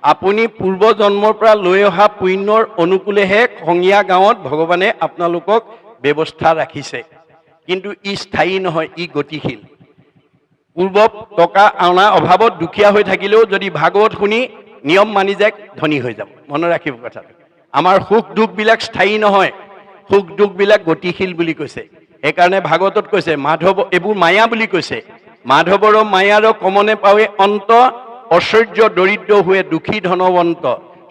আপুনি পূৰ্ব জন্মৰ পৰা লৈ অহা পুণ্যৰ অনুকূলেহে খঙিয়া গাঁৱত ভগৱানে আপোনালোকক ব্যৱস্থা ৰাখিছে, কিন্তু ই স্থায়ী নহয়, ই গতিশীল। পূৰ্ব টকা অনা অভাৱত দুখীয়া হৈ থাকিলেও যদি ভাগৱত শুনি নিয়ম মানি যায় ধনী হৈ যাব। মনত ৰাখিব কথাটো। আমাৰ সুখ দুখবিলাক স্থায়ী নহয়, সুখ দুখবিলাক গতিশীল বুলি কৈছে। সেইকাৰণে ভাগৱতত কৈছে মাধৱ, এইবোৰ মায়া বুলি কৈছে, মাধৱৰ মায়াৰ কমনে পাৱে অন্ত, ঐশ্বৰ্য দৰিদ্ৰ हुए দুখী ধনৱন্ত,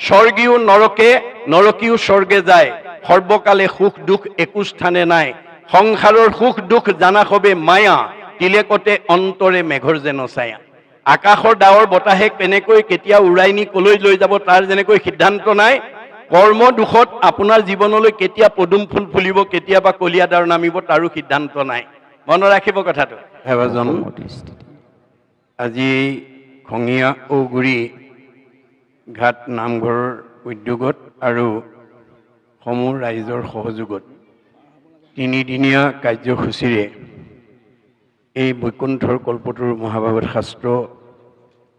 স্বৰ্গীয় নৰকে নৰকীয় স্বৰ্গে যায়, সৰ্বকালে সুখ দুখ একো স্থানে নাই, সংসাৰৰ সুখ দুখ জানা সবে মায়া, তিলেকতে অন্তৰে মেঘৰ যেন ছায়া। আকাশৰ ডাৱৰ বতাহে কেনেকৈ কেতিয়া উৰাই নি কলৈ লৈ যাব তাৰ যেনেকৈ সিদ্ধান্ত নাই, কৰ্ম দুখত আপোনাৰ জীৱনলৈ কেতিয়া পদুম ফুল ফুলিব, কেতিয়াবা কলীয়া ডাৱৰ নামিব তাৰো সিদ্ধান্ত নাই। মনত ৰাখিব কথাটো। এবাৰজন আজি খঙিয়া ঔগুৰি ঘাট নামঘৰৰ উদ্যোগত আৰু সমূহ ৰাইজৰ সহযোগত তিনিদিনীয়া কাৰ্যসূচীৰে এই বৈকুণ্ঠৰ কল্পতৰু মহাভাগৱত শাস্ত্ৰ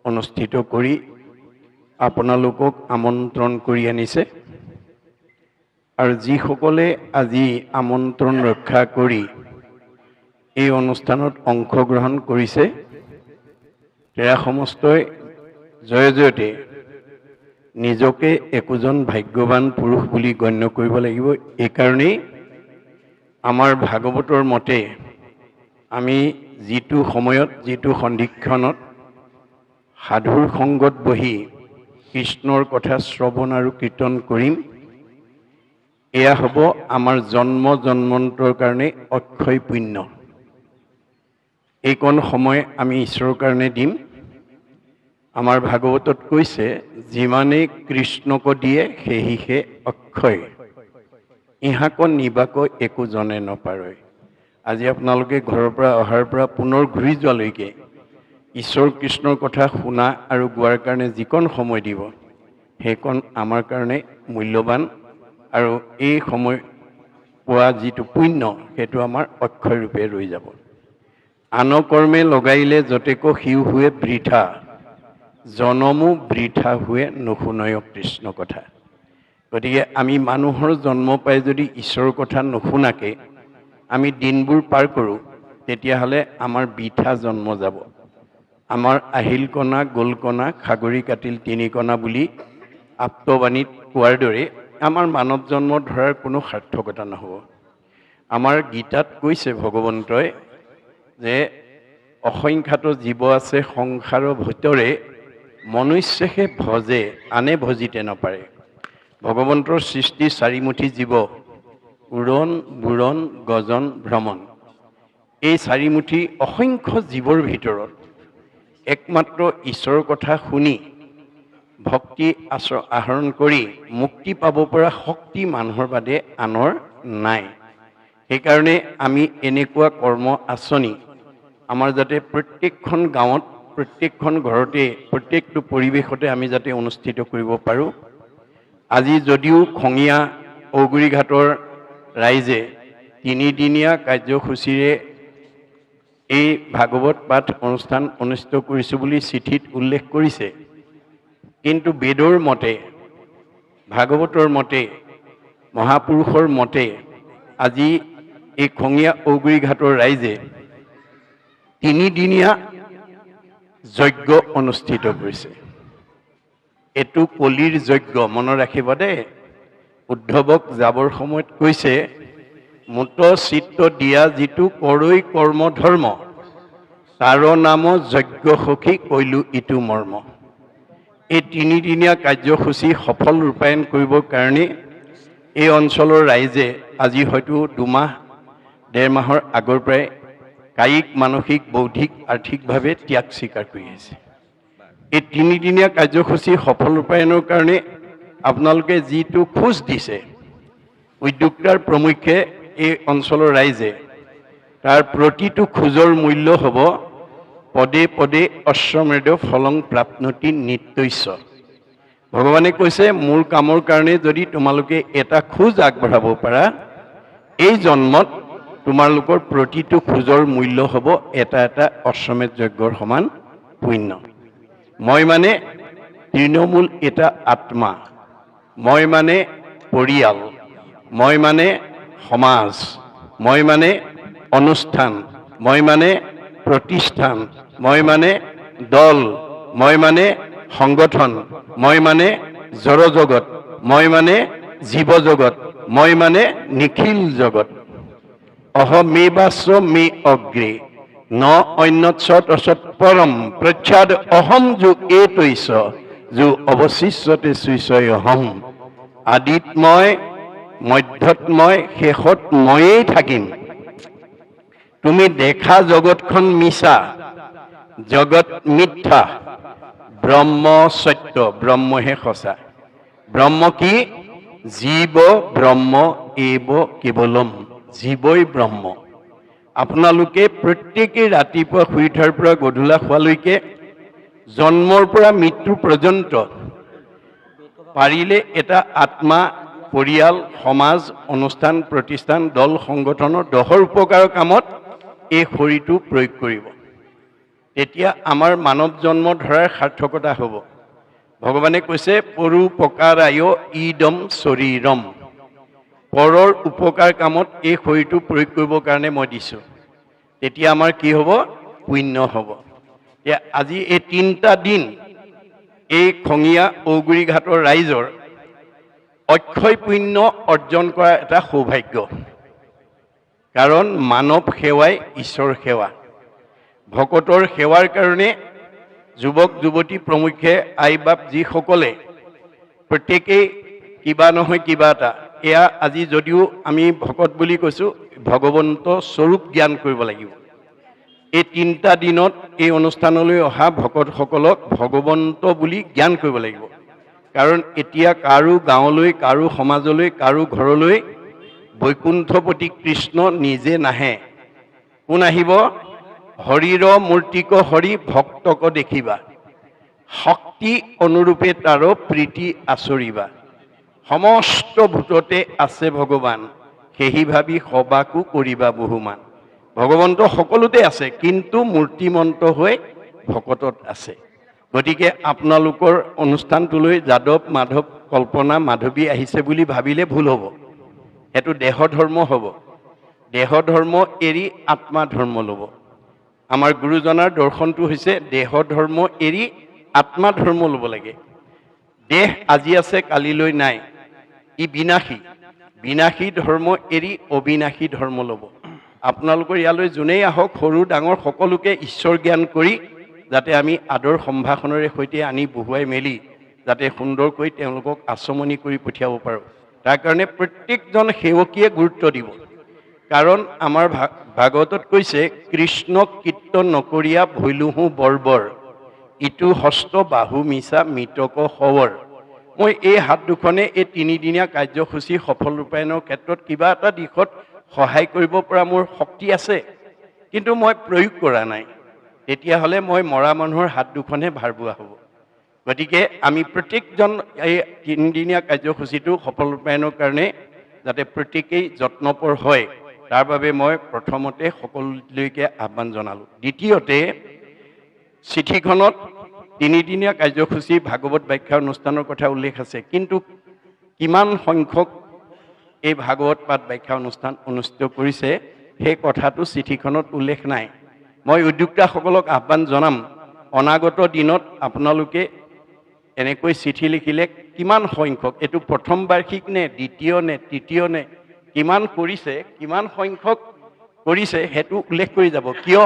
অনুষ্ঠিত কৰি আপোনালোকক আমন্ত্ৰণ কৰি আনিছে। আৰু যিসকলে আজি আমন্ত্ৰণ ৰক্ষা কৰি এই অনুষ্ঠানত অংশগ্ৰহণ কৰিছে তেৰা সমস্তই জয় জয়তে নিজকে একোজন ভাগ্যৱান পুৰুষ বুলি গণ্য কৰিব লাগিব। এইকাৰণেই আমাৰ ভাগৱতৰ মতে আমি যিটো সময়ত যিটো সন্ধিক্ষণত সাধুৰ সংগত বহি কৃষ্ণৰ কথা শ্ৰৱণ আৰু কীৰ্তন কৰিম, এয়া হ'ব আমাৰ জন্ম জন্মান্তৰ কাৰণে অক্ষয় পুণ্য। এইকণ সময় আমি ঈশ্বৰৰ কাৰণে দিম। আমাৰ ভাগৱতত কৈছে যিমানে কৃষ্ণক দিয়ে সেহিহে অক্ষয়, ইহাক নিবাক একো জনে নপাৰয়। আজি আপোনালোকে ঘৰৰ পৰা অহাৰ পৰা পুনৰ ঘূৰি যোৱালৈকে ঈশ্বৰ কৃষ্ণৰ কথা শুনা আৰু গোৱাৰ কাৰণে যিকণ সময় দিব সেইকণ আমাৰ কাৰণে মূল্যৱান, আৰু এই সময় পোৱা যিটো পুণ্য সেইটো আমাৰ অক্ষয় ৰূপে ৰৈ যাব। আন কৰ্মে লগাইলে যতেক সিও হুৱে বৃথা, জনমো বৃথা হুৱে নুশুনয় কৃষ্ণ কথা। গতিকে আমি মানুহৰ জন্ম পাই যদি ঈশ্বৰৰ কথা নুশুনাকে আমি দিনবোৰ পাৰ কৰোঁ তেতিয়াহ'লে আমাৰ বৃথা জন্ম যাব। আমাৰ আহিল কণা গ'ল কণা খাগৰি কাটিল তিনি কণা বুলি আপ্তবাণীত কোৱাৰ দৰে আমাৰ মানৱ জন্ম ধৰাৰ কোনো সাৰ্থকতা নহ'ব। আমাৰ গীতাত কৈছে ভগৱন্তই যে অসংখ্যাত জীৱ আছে সংসাৰৰ ভিতৰে, মনুষ্যহে ভজে আনে ভজিতে নপাৰে। ভগৱন্তৰ সৃষ্টি চাৰিমুঠি জীৱ, উৰণ বুৰণ গজন ভ্ৰমণ। এই চাৰিমুঠি অসংখ্য জীৱৰ ভিতৰত একমাত্ৰ ঈশ্বৰৰ কথা শুনি ভক্তি আহৰণ কৰি মুক্তি পাব পৰা শক্তি মানুহৰ বাদে আনৰ নাই। সেইকাৰণে আমি এনেকুৱা কৰ্ম আঁচনি আমাৰ যাতে প্ৰত্যেকখন গাঁৱত প্ৰত্যেকখন ঘৰতে প্ৰত্যেকটো পৰিৱেশতে আমি যাতে অনুষ্ঠিত কৰিব পাৰোঁ। আজি যদিও খঙিয়া ঔগুৰি ঘাটৰ ৰাইজে তিনিদিনীয়া কাৰ্যসূচীৰে এই ভাগৱত পাঠ অনুষ্ঠান অনুষ্ঠিত কৰিছোঁ বুলি চিঠিত উল্লেখ কৰিছে, কিন্তু বেদৰ মতে ভাগৱতৰ মতে মহাপুৰুষৰ মতে আজি এই খঙিয়া ঔগুৰি ঘাটৰ ৰাইজে তিনিদিনীয়া যজ্ঞ অনুষ্ঠিত কৰিছে। এইটো কলিৰ যজ্ঞ, মনত ৰাখিব দেই। উদ্ধৱক যাবৰ সময়ত কৈছে মুত চিত্ত দিয়া যিটো কৰৈ কৰ্ম ধৰ্ম, তাৰ নাম যজ্ঞ সখী কৈলো ইটো মৰ্ম। এই তিনিদিনীয়া কাৰ্যসূচী সফল ৰূপায়ণ কৰিবৰ কাৰণে এই অঞ্চলৰ ৰাইজে আজি হয়তো দুমাহ ডেৰ মাহৰ আগৰ পৰাই কায়িক মানসিক বৌদ্ধিক আৰ্থিকভাৱে ত্যাগ স্বীকাৰ কৰি আছে। এই তিনিদিনীয়া কাৰ্যসূচী সফল ৰূপায়ণৰ কাৰণে আপোনালোকে যিটো খোজ দিছে উদ্যোক্তাৰ প্ৰমুখ্যে এই অঞ্চলৰ ৰাইজে, তাৰ প্ৰতিটো খোজৰ মূল্য হ'ব পদে পদে অশ্বমেধ ফলং প্ৰাপ্নতি নিত্যস্য। ভগৱানে কৈছে মোৰ কামৰ কাৰণে যদি তোমালোকে এটা খোজ আগবঢ়াব পাৰা, এই জন্মত তোমালোকৰ প্ৰতিটো খোজৰ মূল্য হ'ব এটা এটা অশ্বমেধ যজ্ঞৰ সমান পুণ্য। মই মানে তৃণমূল এটা আত্মা, মই মানে পৰিয়াল, মই মানে সমাজ, মই মানে অনুষ্ঠান, মই মানে প্ৰতিষ্ঠান, মই মানে দল, মই মানে সংগঠন, মই মানে জড়জগত, মই মানে জীৱ জগত, মই মানে নিখিল জগত। অহমেবাস্য মে অগ্ৰে ন অন্যৎসৎ অসৎ পৰম প্ৰচ্ছাদ অহম যো এইতৈছ যো অৱশিষ্যতে সুইচয় অহম। আদিত মই, মধ্যত মই, শেষত ময়েই থাকিম। তুমি দেখা জগতখন মিছা, জগত মিথ্যা, ব্ৰহ্ম সত্য, ব্ৰহ্মহে সঁচা। ব্ৰহ্ম কি? জীৱ ব্ৰহ্ম এব কেৱলম, জীৱই ব্ৰহ্ম। আপোনালোকে প্ৰত্যেকেই ৰাতিপুৱা শুই উঠাৰ পৰা গধূলা হোৱালৈকে জন্মৰ পৰা মৃত্যু পৰ্যন্ত পাৰিলে এটা আত্মা, পৰিয়াল, সমাজ, অনুষ্ঠান, প্ৰতিষ্ঠান, দল, সংগঠনৰ দহৰ উপকাৰৰ কামত এই শৰীৰটো প্ৰয়োগ কৰিব। তেতিয়া আমাৰ মানৱ জন্ম ধৰাৰ সাৰ্থকতা হ'ব। ভগৱানে কৈছে পৰোপকাৰায় ইদম শৰীৰম, পৰৰ উপকাৰ কামত এই শৰীৰটো প্ৰয়োগ কৰিবৰ কাৰণে মই দিছোঁ। তেতিয়া আমাৰ কি হ'ব? পুণ্য হ'ব। আজি এই 3টা দিন এই খঙীয়া ঔগুৰি ঘাটৰ ৰাইজৰ অক্ষয় পুণ্য অৰ্জন কৰা এটা সৌভাগ্য। কাৰণ মানৱ সেৱাই ঈশ্বৰ সেৱা। ভকতৰ সেৱাৰ কাৰণে যুৱক যুৱতী প্ৰমুখ্যে আই বাপ যিসকলে প্ৰত্যেকেই কিবা নহয় কিবা এটা, এয়া আজি যদিও আমি ভকত বুলি কৈছোঁ, ভগৱন্ত স্বৰূপ জ্ঞান কৰিব লাগিব। এই 3টা দিনত এই অনুষ্ঠানলৈ অহা ভকতসকলক ভগৱন্ত বুলি জ্ঞান কৰিব লাগিব। কাৰণ এতিয়া কাৰো গাঁৱলৈ, কাৰো সমাজলৈ, কাৰো ঘৰলৈ বৈকুণ্ঠপতি কৃষ্ণ নিজে নাহে। কোন আহিব? হৰিৰ মূৰ্তিক হৰি ভক্তক দেখিবা, শক্তি অনুৰূপে তাৰ প্ৰীতি আচৰিবা। সমস্ত ভূততে আছে ভগৱান, সেহি ভাবি সবাকো কৰিবা বহুমান। ভগৱন্ত সকলোতে আছে, কিন্তু মূৰ্তিমন্ত হৈ ভকতত আছে। গতিকে আপোনালোকৰ অনুষ্ঠানটোলৈ যাদৱ, মাধৱ, কল্পনা, মাধৱী আহিছে বুলি ভাবিলে ভুল হ'ব। সেইটো দেহ ধৰ্ম হ'ব। দেহ ধৰ্ম এৰি আত্মা ধৰ্ম ল'ব। আমাৰ গুৰুজনাৰ দৰ্শনটো হৈছে দেহ ধৰ্ম এৰি আত্মা ধৰ্ম ল'ব লাগে। দেহ আজি আছে, কালিলৈ নাই, ই বিনাশী। বিনাশী ধৰ্ম এৰি অবিনাশী ধৰ্ম ল'ব। আপোনালোকৰ ইয়ালৈ যোনেই আহক, সৰু ডাঙৰ সকলোকে ঈশ্বৰ জ্ঞান কৰি যাতে আমি আদৰ সম্ভাষণেৰে সৈতে আনি বহুৱাই মেলি যাতে সুন্দৰকৈ তেওঁলোকক আচমনি কৰি পঠিয়াব পাৰোঁ, তাৰ কাৰণে প্ৰত্যেকজন সেৱকীয়ে গুৰুত্ব দিব। কাৰণ আমাৰ ভাগৱতত কৈছে, কৃষ্ণক কীৰ্তন নকৰিয়া ভৈলুহু বৰ্বৰ, ইটো হস্ত বাহু মিছা মৃতক সৱৰ। মই এই হাত দুখনে এই 3দিনীয়া কাৰ্যসূচী সফল ৰূপায়ণৰ ক্ষেত্ৰত কিবা এটা দিশত সহায় কৰিব পৰা মোৰ শক্তি আছে, কিন্তু মই প্ৰয়োগ কৰা নাই। তেতিয়াহ'লে মই মৰা মানুহৰ হাত দুখনহে ভাৰ বোৱা হ'ব। গতিকে আমি প্ৰত্যেকজন এই 3দিনীয়া কাৰ্যসূচীটো সফল ৰূপায়ণৰ কাৰণে যাতে প্ৰত্যেকেই যত্নপৰ হয়, তাৰ বাবে মই প্ৰথমতে সকলোলৈকে আহ্বান জনালোঁ। দ্বিতীয়তে, চিঠিখনত 3দিনীয়া কাৰ্যসূচী ভাগৱত ব্যাখ্যা অনুষ্ঠানৰ কথা উল্লেখ আছে, কিন্তু কিমান সংখ্যক এই ভাগৱত পাঠ ব্যাখ্যা অনুষ্ঠান অনুষ্ঠিত কৰিছে সেই কথাটো চিঠিখনত উল্লেখ নাই। মই উদ্যোক্তাসকলক আহ্বান জনাম, অনাগত দিনত আপোনালোকে এনেকৈ চিঠি লিখিলে কিমান সংখ্যক, এইটো প্ৰথম বাৰ্ষিক নে, দ্বিতীয় নে, তৃতীয় নে, কিমান কৰিছে, কিমান সংখ্যক কৰিছে সেইটো উল্লেখ কৰি যাব। কিয়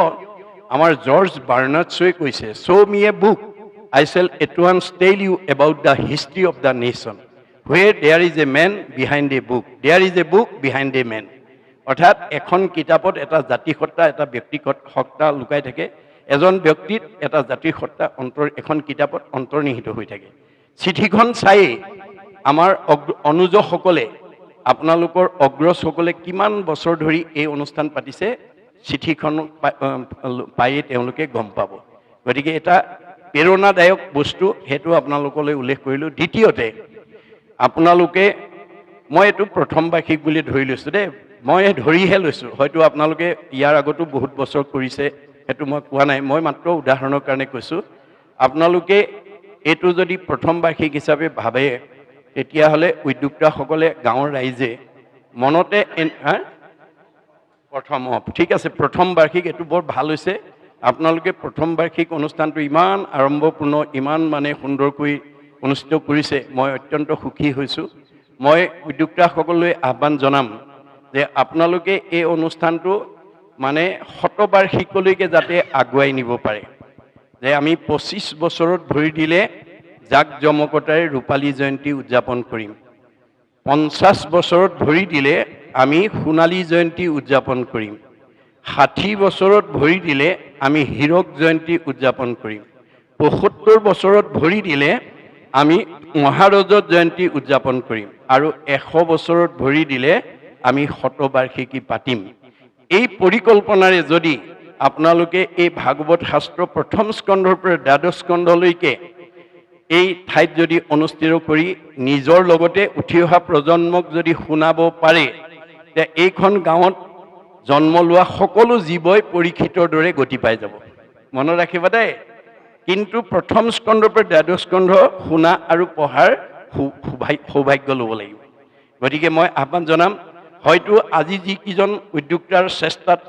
আমাৰ জৰ্জ বাৰ্নাৰ্ডছৱে কৈছে, show me a book, I shall at once tell you about the history of the nation. Where there is a man behind a book, there is a book behind a man. অৰ্থাৎ এখন কিতাপত এটা জাতি সত্তা, এটা ব্যক্তি সত্তা লুকাই থাকে। এজন ব্যক্তিত এটা জাতিৰ সত্তা এখন কিতাপত অন্তৰ্নিহিত হৈ থাকে। চিঠিখন চাই আমাৰ অনুজসকলে, আপোনালোকৰ অগ্ৰজসকলে কিমান বছৰ ধৰি এই অনুষ্ঠান পাতিছে, চিঠিখন পায়ে তেওঁলোকে গম পাব। গতিকে এটা প্ৰেৰণাদায়ক বস্তু, সেইটো আপোনালোকলৈ উল্লেখ কৰিলোঁ। দ্বিতীয়তে, আপোনালোকে, মই এইটো প্ৰথম বাৰ্ষিক বুলি ধৰি লৈছোঁ দেই, মই ধৰিহে লৈছোঁ, হয়তো আপোনালোকে ইয়াৰ আগতো বহুত বছৰ কৰিছে, সেইটো মই কোৱা নাই, মই মাত্ৰ উদাহৰণৰ কাৰণে কৈছোঁ। আপোনালোকে এইটো যদি প্ৰথম বাৰ্ষিক হিচাপে ভাবে তেতিয়াহ'লে উদ্যোক্তাসকলে গাঁৱৰ ৰাইজে মনতে প্ৰথম ঠিক আছে প্ৰথম বাৰ্ষিক এইটো বৰ ভাল হৈছে আপোনালোকে প্ৰথম বাৰ্ষিক অনুষ্ঠানটো ইমান আৰম্ভপূৰ্ণ ইমান মানে সুন্দৰকৈ অনুষ্ঠিত কৰিছে মই অত্যন্ত সুখী হৈছোঁ মই উদ্যোক্তাসকললৈ আহ্বান জনাম যে আপোনালোকে এই অনুষ্ঠানটো মানে শতবাৰ্ষিকলৈকে যাতে আগুৱাই নিব পাৰে যে আমি 25 বছৰত ভৰি দিলে জাক জমকতাৰে ৰূপালী জয়ন্তী উদযাপন কৰিম 50 বছৰত ভৰি দিলে আমি সোণালী জয়ন্তী উদযাপন কৰিম 60 বছৰত ভৰি দিলে আমি হীৰক জয়ন্তী উদযাপন কৰিম 75 বছৰত ভৰি দিলে আমি মহাৰজত জয়ন্তী উদযাপন কৰিম আৰু 100 বছৰত ভৰি দিলে আমি শতবাৰ্ষিকী পাতিম এই পৰিকল্পনাৰে যদি আপোনালোকে এই ভাগৱত শাস্ত্ৰ প্ৰথম স্কন্ধৰ পৰা দ্বাদশ স্কন্ধলৈকে এই ঠাইত যদি অনুষ্ঠিত কৰি নিজৰ লগতে উঠি অহা প্ৰজন্মক যদি শুনাব পাৰে তে এইখন গাঁৱত জন্ম লোৱা সকলো জীৱই পৰীক্ষিতৰ দৰে গতি পাই যাব মনত ৰাখিবা দেই কিন্তু প্ৰথম স্কন্ধৰ পৰা দ্বাদশ স্কন্ধ শুনা আৰু পঢ়াৰ সৌভাগ্য ল'ব লাগিব গতিকে মই আহ্বান জনাম হয়তো আজি যিকেইজন উদ্যোক্তাৰ চেষ্টাত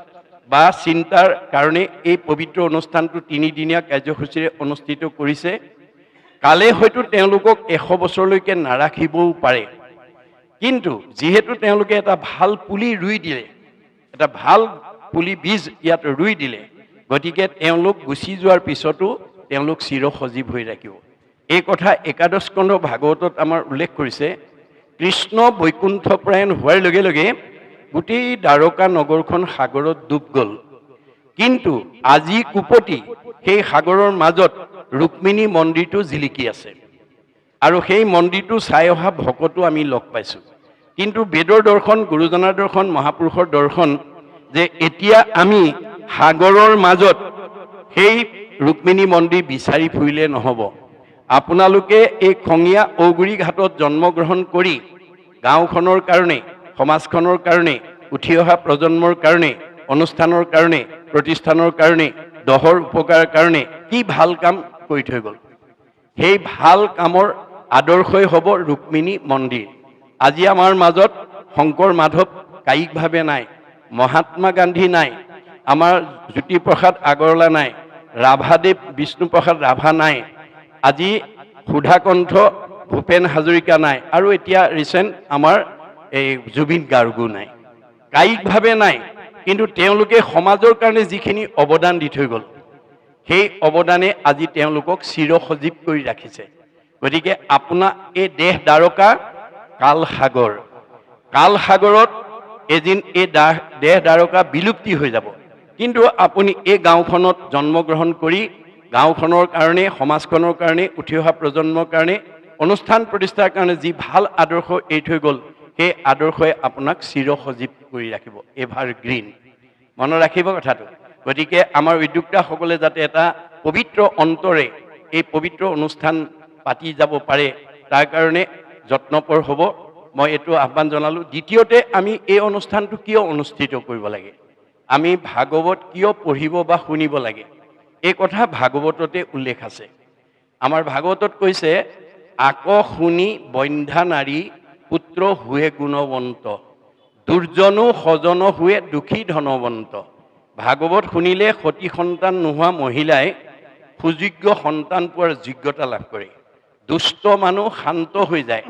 বা চিন্তাৰ কাৰণে এই পবিত্ৰ অনুষ্ঠানটো 3 দিনীয়া কাৰ্যসূচীৰে অনুষ্ঠিত কৰিছে কালে হয়তো তেওঁলোকক 100 বছৰলৈকে নাৰাখিবও পাৰে কিন্তু যেহেতু তেওঁলোকে এটা ভাল পুলি ৰুই দিলে এটা ভাল পুলি বীজ ইয়াত ৰুই দিলে গতিকে তেওঁলোক গুচি যোৱাৰ পিছতো তেওঁলোক চিৰ সজীৱ হৈ ৰাখিব এই কথা একাদশ স্কন্ধ ভাগৱতত আমাৰ উল্লেখ কৰিছে কৃষ্ণ বৈকুণ্ঠ প্ৰায়ণ হোৱাৰ লগে লগে গোটেই দ্বাৰকা নগৰখন সাগৰত ডুব গ'ল কিন্তু আজি কুপতি সেই সাগৰৰ মাজত ৰুক্মিণী মন্দিৰটো জিলিকি আছে আৰু সেই মন্দিৰটো চাই অহা ভকতো আমি লগ পাইছোঁ কিন্তু বেদৰ দৰ্শন গুৰুজনাৰ দৰ্শন মহাপুৰুষৰ দৰ্শন যে এতিয়া আমি সাগৰৰ মাজত সেই ৰুক্মিণী মন্দিৰ বিচাৰি ফুৰিলে নহ'ব আপোনালোকে এই খঙীয়া ঔগুৰি ঘাটত জন্মগ্ৰহণ কৰি গাঁওখনৰ কাৰণে সমাজখনৰ কাৰণে উঠি অহা প্ৰজন্মৰ কাৰণে অনুষ্ঠানৰ কাৰণে প্ৰতিষ্ঠানৰ কাৰণে দহৰ উপকাৰৰ কাৰণে কি ভাল কাম কৰি থৈ গ'ল সেই ভাল কামৰ আদৰ্শই হ'ব ৰুক্মিণী মন্দিৰ আজি আমাৰ মাজত শংকৰ মাধৱ কায়িকভাৱে নাই মহাত্মা গান্ধী নাই আমাৰ জ্যোতিপ্ৰসাদ আগৰৱালা নাই ৰাভাদেৱ বিষ্ণুপ্ৰসাদ ৰাভা নাই আজি সুধাকণ্ঠ ভূপেন হাজৰিকা নাই আৰু এতিয়া ৰিচেণ্ট আমাৰ এই জুবিন গাৰ্গো নাই কায়িকভাৱে নাই কিন্তু তেওঁলোকে সমাজৰ কাৰণে যিখিনি অৱদান দি থৈ গ'ল সেই অৱদানে আজি তেওঁলোকক চিৰ সজীৱ কৰি ৰাখিছে গতিকে আপোনাৰ এই দেহ দ্বাৰকা কাল সাগৰত এদিন এই দেহ দ্বাৰকা বিলুপ্তি হৈ যাব কিন্তু আপুনি এই গাঁওখনত জন্মগ্ৰহণ কৰি গাঁওখনৰ কাৰণে সমাজখনৰ কাৰণে উঠি অহা প্ৰজন্মৰ কাৰণে অনুষ্ঠান প্ৰতিষ্ঠাৰ কাৰণে যি ভাল আদৰ্শ এৰি থৈ গ'ল সেই আদৰ্শই আপোনাক চিৰ সজীৱ কৰি ৰাখিব এভাৰ গ্ৰীণ মনত ৰাখিব কথাটো গতিকে আমাৰ উদ্যোক্তাসকলে যাতে এটা পবিত্ৰ অন্তৰে এই পবিত্ৰ অনুষ্ঠান পাতি যাব পাৰে তাৰ কাৰণে যত্নপৰ হ'ব মই এইটো আহ্বান জনালোঁ দ্বিতীয়তে আমি এই অনুষ্ঠানটো কিয় অনুষ্ঠিত কৰিব লাগে আমি ভাগৱত কিয় পঢ়িব বা শুনিব লাগে এই কথা ভাগৱততে উল্লেখ আছে আমাৰ ভাগৱতত কৈছে আক শুনি বন্ধ্যা নাৰী পুত্ৰ হুৱে গুণৱন্ত দুৰ্জনো সজন হুৱে দুখী ধনৱন্ত ভাগৱত শুনিলে সতী সন্তান নোহোৱা মহিলাই সুযোগ্য সন্তান পোৱাৰ যোগ্যতা লাভ কৰে দুষ্ট মানুহ শান্ত হৈ যায়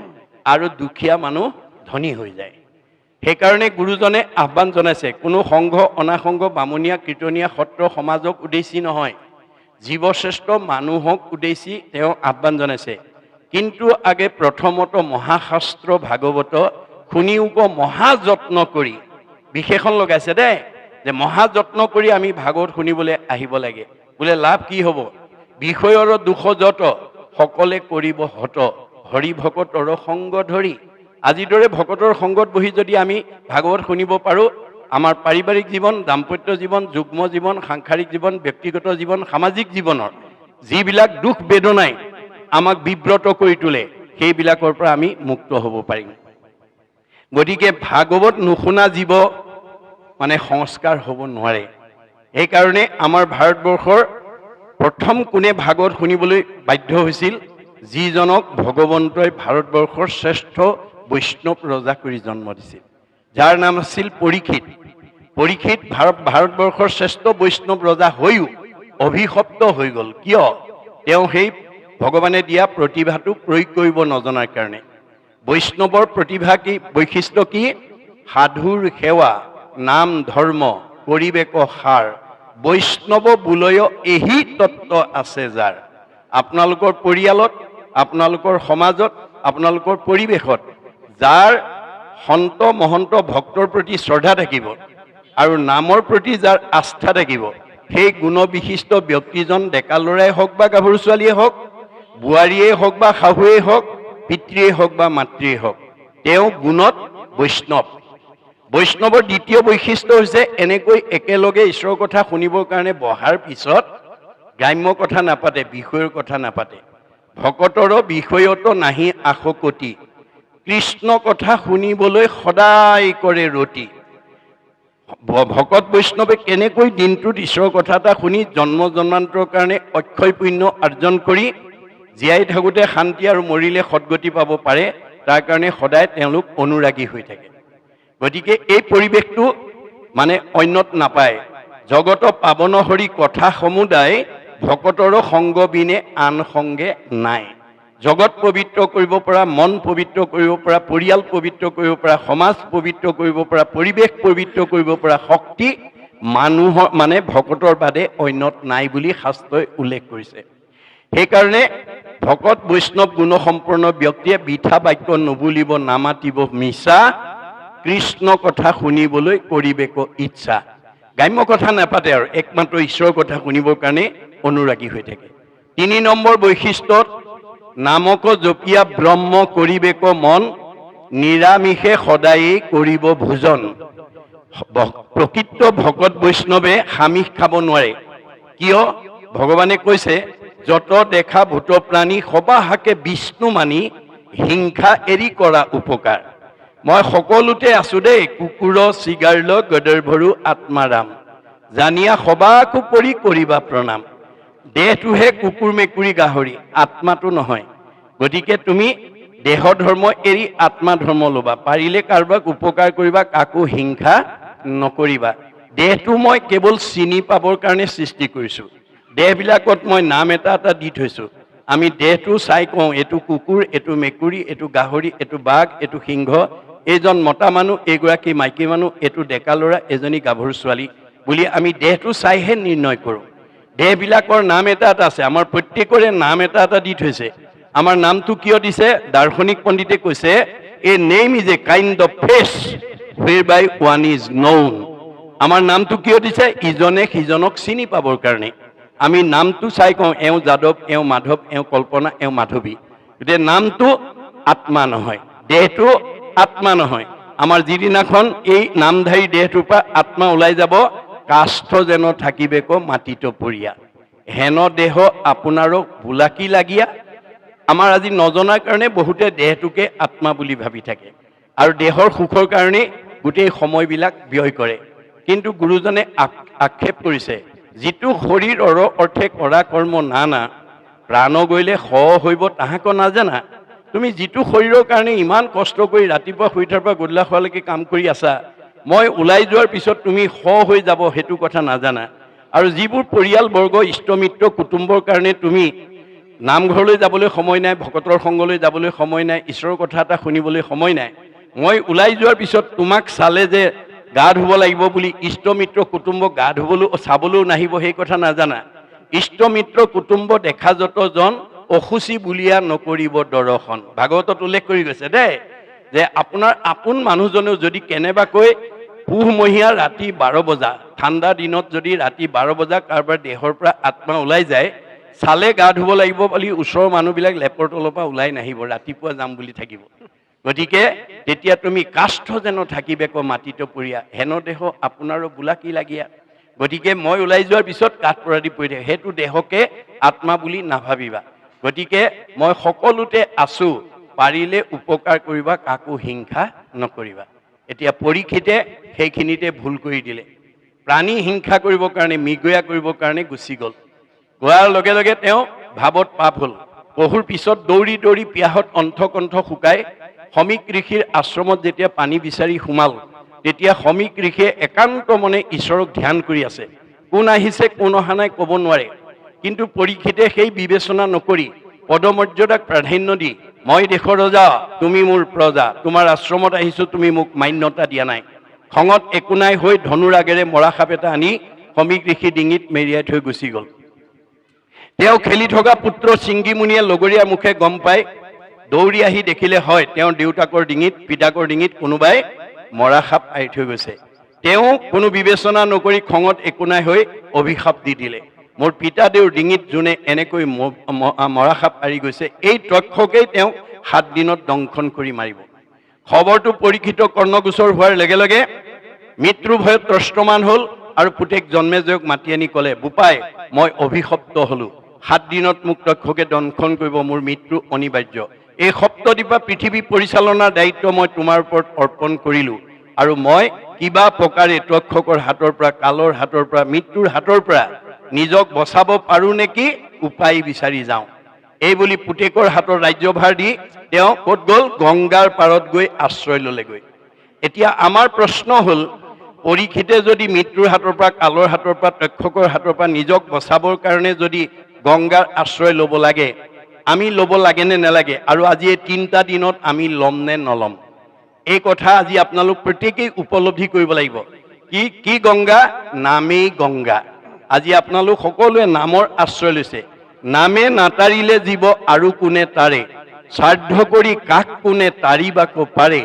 আৰু দুখীয়া মানুহ ধনী হৈ যায় সেইকাৰণে গুৰুজনে আহ্বান জনাইছে কোনো সংঘ অনাসংঘ বামুণীয়া কীৰ্তনীয়া সত্ৰ সমাজক উদ্দেশ্যি নহয় জীৱশ্ৰেষ্ঠ মানুহক উদ্দেশ্যি তেওঁ আহ্বান জনাইছে কিন্তু আগে প্ৰথমত মহাশাস্ত্ৰ ভাগৱত শুনিওক মহাযত্ন কৰি বিশেষণ লগাইছে দেই যে মহাযত্ন কৰি আমি ভাগৱত শুনিবলৈ আহিব লাগে বোলে লাভ কি হ'ব বিষয়ৰ দুখ যত সকলে কৰিব হত হৰি ভকতৰ সংগ ধৰি আজিৰ দৰে ভকতৰ সংগত বহি যদি আমি ভাগৱত শুনিব পাৰোঁ আমাৰ পাৰিবাৰিক জীৱন দাম্পত্য জীৱন যুগ্ম জীৱন সাংসাৰিক জীৱন ব্যক্তিগত জীৱন সামাজিক জীৱনৰ যিবিলাক দুখ বেদনাই আমাক বিব্ৰত কৰি তোলে সেইবিলাকৰ পৰা আমি মুক্ত হ'ব পাৰিম গতিকে ভাগৱত নুশুনা জীৱ মানে সংস্কাৰ হ'ব নোৱাৰে সেইকাৰণে আমাৰ ভাৰতবৰ্ষৰ প্ৰথম কোনে ভাগৱত শুনিবলৈ বাধ্য হৈছিল যিজনক ভগৱন্তই ভাৰতবৰ্ষৰ শ্ৰেষ্ঠ বৈষ্ণৱ ৰজা কৰি জন্ম দিছিল, যাৰ নাম আছিল পৰীক্ষিত। পৰীক্ষিত ভাৰতবৰ্ষৰ শ্ৰেষ্ঠ বৈষ্ণৱ ৰজা হৈও অভিশপ্ত হৈ গ'ল। কিয়? তেওঁ সেই ভগৱানে দিয়া প্ৰতিভাটো প্ৰয়োগ কৰিব নজনাৰ কাৰণে। বৈষ্ণৱৰ প্ৰতিভা কি, বৈশিষ্ট্য কি? সাধুৰ সেৱা, নাম ধৰ্ম কৰিবেক সাৰ, বৈষ্ণৱ বোলয় এহি তত্ত্ব আছে যাৰ। আপোনালোকৰ পৰিয়ালত, আপোনালোকৰ সমাজত, আপোনালোকৰ পৰিৱেশত যাৰ সন্ত মহন্ত ভক্তৰ প্ৰতি শ্ৰদ্ধা থাকিব আৰু নামৰ প্ৰতি যাৰ আস্থা থাকিব, সেই গুণবিশিষ্ট ব্যক্তিজন ডেকা ল'ৰাই হওক বা গাভৰু ছোৱালীয়ে হওক, বোৱাৰীয়ে হওক বা শাহুৱেই হওক, পিতৃয়ে হওক বা মাতৃয়ে হওক, তেওঁ গুণত বৈষ্ণৱ। বৈষ্ণৱৰ দ্বিতীয় বৈশিষ্ট্য হৈছে এনেকৈ একেলগে ঈশ্বৰৰ কথা শুনিবৰ কাৰণে বহাৰ পিছত গ্ৰাম্য কথা নাপাতে, বিষয়ৰ কথা নাপাতে। ভকতৰ বিষয়ত নাহি আশকতি, কৃষ্ণ কথা শুনিবলৈ সদায় কৰে ৰতি। ভকত বৈষ্ণৱে কেনেকৈ দিনটোত ঈশ্বৰৰ কথা এটা শুনি জন্ম জন্মান্তৰৰ কাৰণে অক্ষয় পুণ্য অৰ্জন কৰি জীয়াই থাকোঁতে শান্তি আৰু মৰিলে সদগতি পাব পাৰে, তাৰ কাৰণে সদায় তেওঁলোক অনুৰাগী হৈ থাকে। গতিকে এই পৰিৱেশটো মানে অন্যত নাপায়। জগত পাৱন হৰি কথা সমুদায়, ভকতৰ সংগ বিনে আন সংগে নাই। জগত পবিত্ৰ কৰিব পৰা, মন পবিত্ৰ কৰিব পৰা, পৰিয়াল পবিত্ৰ কৰিব পৰা, সমাজ পবিত্ৰ কৰিব পৰা, পৰিৱেশ পবিত্ৰ কৰিব পৰা শক্তি মানুহৰ মানে ভকতৰ বাদে অন্যত নাই বুলি শাস্ত্ৰই উল্লেখ কৰিছে। সেইকাৰণে ভকত বৈষ্ণৱ গুণসম্পন্ন ব্যক্তিয়ে বৃথা বাক্য নুবুলিব, নামাতিব মিছা, কৃষ্ণ কথা শুনিবলৈ কৰিবেক ইচ্ছা। গ্ৰাম্য কথা নাপাতে আৰু একমাত্ৰ ঈশ্বৰৰ কথা শুনিবৰ কাৰণে অনুৰাগী হৈ থাকে। 3 নম্বৰ বৈশিষ্ট্যত নামক জপিয়া ব্ৰহ্ম কৰিবেক মন, নিৰামিষে সদায়েই কৰিব ভোজন। প্ৰকৃত ভকত বৈষ্ণৱে সামিষ খাব নোৱাৰে। কিয়? ভগৱানে কৈছে, যত দেখা ভূত প্ৰাণী সবাহাকে বিষ্ণু মানি, হিংসা এৰি কৰা উপকাৰ। মই সকলোতে আছো দেই, কুকুৰ চিগাৰ্ল গদৰ্ভৰু আত্মাৰাম, জানিয়া সবাকো পৰি কৰিবা প্ৰণাম। দেহটোহে কুকুৰ মেকুৰী গাহৰি, আত্মাটো নহয়। গতিকে তুমি দেহ ধৰ্ম এৰি আত্মা ধৰ্ম ল'বা, পাৰিলে কাৰোবাক উপকাৰ কৰিবা, কাকো হিংসা নকৰিবা। দেহটো মই কেৱল চিনি পাবৰ কাৰণে সৃষ্টি কৰিছোঁ। দেহবিলাকত মই নাম এটা এটা দি থৈছোঁ। আমি দেহটো চাই কওঁ, এইটো কুকুৰ, এইটো মেকুৰী, এইটো গাহৰি, এইটো বাঘ, এইটো সিংহ, এইজন মতা মানুহ, এইগৰাকী মাইকী মানুহ, এইটো ডেকা ল'ৰা, এজনী গাভৰু ছোৱালী বুলি আমি দেহটো চাইহে নিৰ্ণয় কৰোঁ। দেহবিলাকৰ নাম এটা এটা আছে। আমাৰ প্ৰত্যেকৰে নাম এটা এটা দি থৈছে। আমাৰ নামটো কিয় দিছে? দাৰ্শনিক পণ্ডিতে কৈছে, a name is a kind of face whereby one is known. আমাৰ নামটো কিয় দিছে? ইজনে সিজনক চিনি পাবৰ কাৰণে। আমি নামটো চাই কওঁ, এওঁ যাদৱ, এওঁ মাধৱ, এওঁ কল্পনা, এওঁ মাধৱী। গতিকে নামটো আত্মা নহয়, দেহটো আত্মা নহয়। আমাৰ যিদিনাখন এই নামধাৰী দেহটোৰ পৰা আত্মা ওলাই যাব, কাষ্ঠ যেন থাকিবেক মাটিত পৰিয়া, হেন দেহ আপোনাৰো বোলাকি লাগিয়া। আমাৰ আজি নজনাৰ কাৰণে বহুতে দেহটোকে আত্মা বুলি ভাবি থাকে আৰু দেহৰ সুখৰ কাৰণে গোটেই সময়বিলাক ব্যয় কৰে। কিন্তু গুৰুজনে আক্ষেপ কৰিছে, যিটো শৰীৰৰ অৰ্থে কৰা কৰ্ম নানা, প্ৰাণ গ'লে স হৈব তাহাকো নাজানা। তুমি যিটো শৰীৰৰ কাৰণে ইমান কষ্ট কৰি ৰাতিপুৱা শুই উঠাৰ পৰা গধূলা হোৱালৈকে কাম কৰি আছা, মই ওলাই যোৱাৰ পিছত তুমি স হৈ যাব সেইটো কথা নাজানা। আৰু যিবোৰ পৰিয়ালবৰ্গ, ইষ্টমিত্ৰ, কুটুম্বৰ কাৰণে তুমি নামঘৰলৈ যাবলৈ সময় নাই, ভকতৰ সংগলৈ যাবলৈ সময় নাই, ঈশ্বৰৰ কথা এটা শুনিবলৈ সময় নাই, মই ওলাই যোৱাৰ পিছত তোমাক চালে যে গা ধুব লাগিব বুলি ইষ্টমিত্ৰ কুটুম্বক গা ধুবলৈ চাবলৈও নাহিব, সেই কথা নাজানা। ইষ্টমিত্ৰ কুটুম্ব দেখা যতজন, অসুচি বুলিয়া নকৰিব দৰ্শন। ভাগৱতত উল্লেখ কৰি গৈছে দেই, যে আপোনাৰ আপোন মানুহজনেও যদি কেনেবাকৈ পুহমহীয়া ৰাতি 12 বজা, ঠাণ্ডা দিনত যদি ৰাতি 12 বজা কাৰোবাৰ দেহৰ পৰা আত্মা ওলাই যায়, চালে গা ধুব লাগিব বুলি ওচৰৰ মানুহবিলাক লেপৰ তলৰ পৰা ওলাই নাহিব, ৰাতিপুৱা যাম বুলি থাকিব। গতিকে তেতিয়া তুমি কাষ্ঠ যেন থাকিবেক মাটিত পৰিয়া, হেন দেহ আপোনাৰো বোলাকি লাগিয়া। গতিকে মই ওলাই যোৱাৰ পিছত কাঠ পৰা দি পৰি থাকে, সেইটো দেহকে আত্মা বুলি নাভাবিবা। গতিকে মই সকলোতে আছো, পাৰিলে উপকাৰ কৰিবা, কাকো হিংসা নকৰিবা। এতিয়া পৰীক্ষিতে সেইখিনিতে ভুল কৰি দিলে। প্ৰাণী হিংসা কৰিবৰ কাৰণে, মৃগয়া কৰিবৰ কাৰণে গুচি গ'ল। গোৱাৰ লগে লগে তেওঁ ভাৱত পাপ হ'ল। বহুৰ পিছত দৌৰি দৌৰি পিয়াহত অন্থকণ্ঠ শুকাই সমীক ঋষিৰ আশ্ৰমত যেতিয়া পানী বিচাৰি সোমাল, তেতিয়া সমীক ঋষিয়ে একান্ত মনে ঈশ্বৰক ধ্যান কৰি আছে। কোন আহিছে কোন অহা নাই ক'ব নোৱাৰে, কিন্তু পৰীক্ষিতে সেই বিবেচনা নকৰি পদমৰ্যাদাক প্ৰাধান্য দি, মই দেশৰ ৰজা, তুমি মোৰ প্ৰজা, তোমাৰ আশ্ৰমত আহিছোঁ, তুমি মোক মান্যতা দিয়া নাই, খঙত একো নাই হৈ ধনুৰ আগেৰে মৰা সাপ এটা আনি সমীক ঋষি ডিঙিত মেৰিয়াই থৈ গুচি গ'ল। তেওঁ খেলি থকা পুত্ৰ চিংগিমুনিয়ে লগৰীয়া মুখে গম পাই দৌৰি আহি দেখিলে হয় তেওঁৰ দেউতাকৰ ডিঙিত, পিতাকৰ ডিঙিত কোনোবাই মৰা সাপ আঁৰি থৈ গৈছে। তেওঁ কোনো বিবেচনা নকৰি খঙত একো নাই হৈ অভিশাপ দি দিলে, মোৰ পিতাদেউৰ ডিঙিত যোনে এনেকৈ মৰা সাপ আঁৰি গৈছে, এই তক্ষকেই তেওঁক 7 দিনত দংশন কৰি মাৰিব। খবৰটো পৰীক্ষিত কৰ্ণগোচৰ হোৱাৰ লগে লগে মৃত্যু ভয়ত ত্ৰস্তমান হ'ল আৰু পুতেক জন্মেজয়ক মাতি আনি ক'লে, বোপাই মই অভিশপ্ত হলো, 7 দিনত মোক তক্ষকে দংশন কৰিব, মোৰ মৃত্যু অনিবাৰ্য। এই সপ্তদ্বীপা পৃথিৱী পৰিচালনাৰ দায়িত্ব মই তোমাৰ ওপৰত অৰ্পণ কৰিলোঁ, আৰু মই কিবা প্ৰকাৰে তক্ষকৰ হাতৰ পৰা, কালৰ হাতৰ পৰা, মৃত্যুৰ হাতৰ পৰা নিজক বচাব পাৰোঁ নেকি উপায় বিচাৰি যাওঁ। এই বুলি পুতেকৰ হাতৰ ৰাজ্যভাৰ দি তেওঁ ক'ত গ'ল? গংগাৰ পাৰত গৈ আশ্ৰয় ল'লেগৈ। এতিয়া আমাৰ প্ৰশ্ন হ'ল, পৰীক্ষিতে যদি মৃত্যুৰ হাতৰ পৰা, কালৰ হাতৰ পৰা, তক্ষকৰ হাতৰ পৰা নিজক বচাবৰ কাৰণে যদি গংগাৰ আশ্ৰয় ল'ব লাগে, আমি ল'ব লাগে নে নালাগে? আৰু আজি এই 3টা দিনত আমি ল'ম নে নল'ম? এই কথা আজি আপোনালোক প্ৰত্যেকেই উপলব্ধি কৰিব লাগিব। কি গংগা? নামেই গংগা। আজি আপোনালোক সকলোৱে নামৰ আশ্ৰয় লৈছে। নামে নাতাৰিলে জীৱ আৰু কোনে তাৰে, শ্ৰাদ্ধ কৰি কাক কোনে তাৰিবাক পাৰে,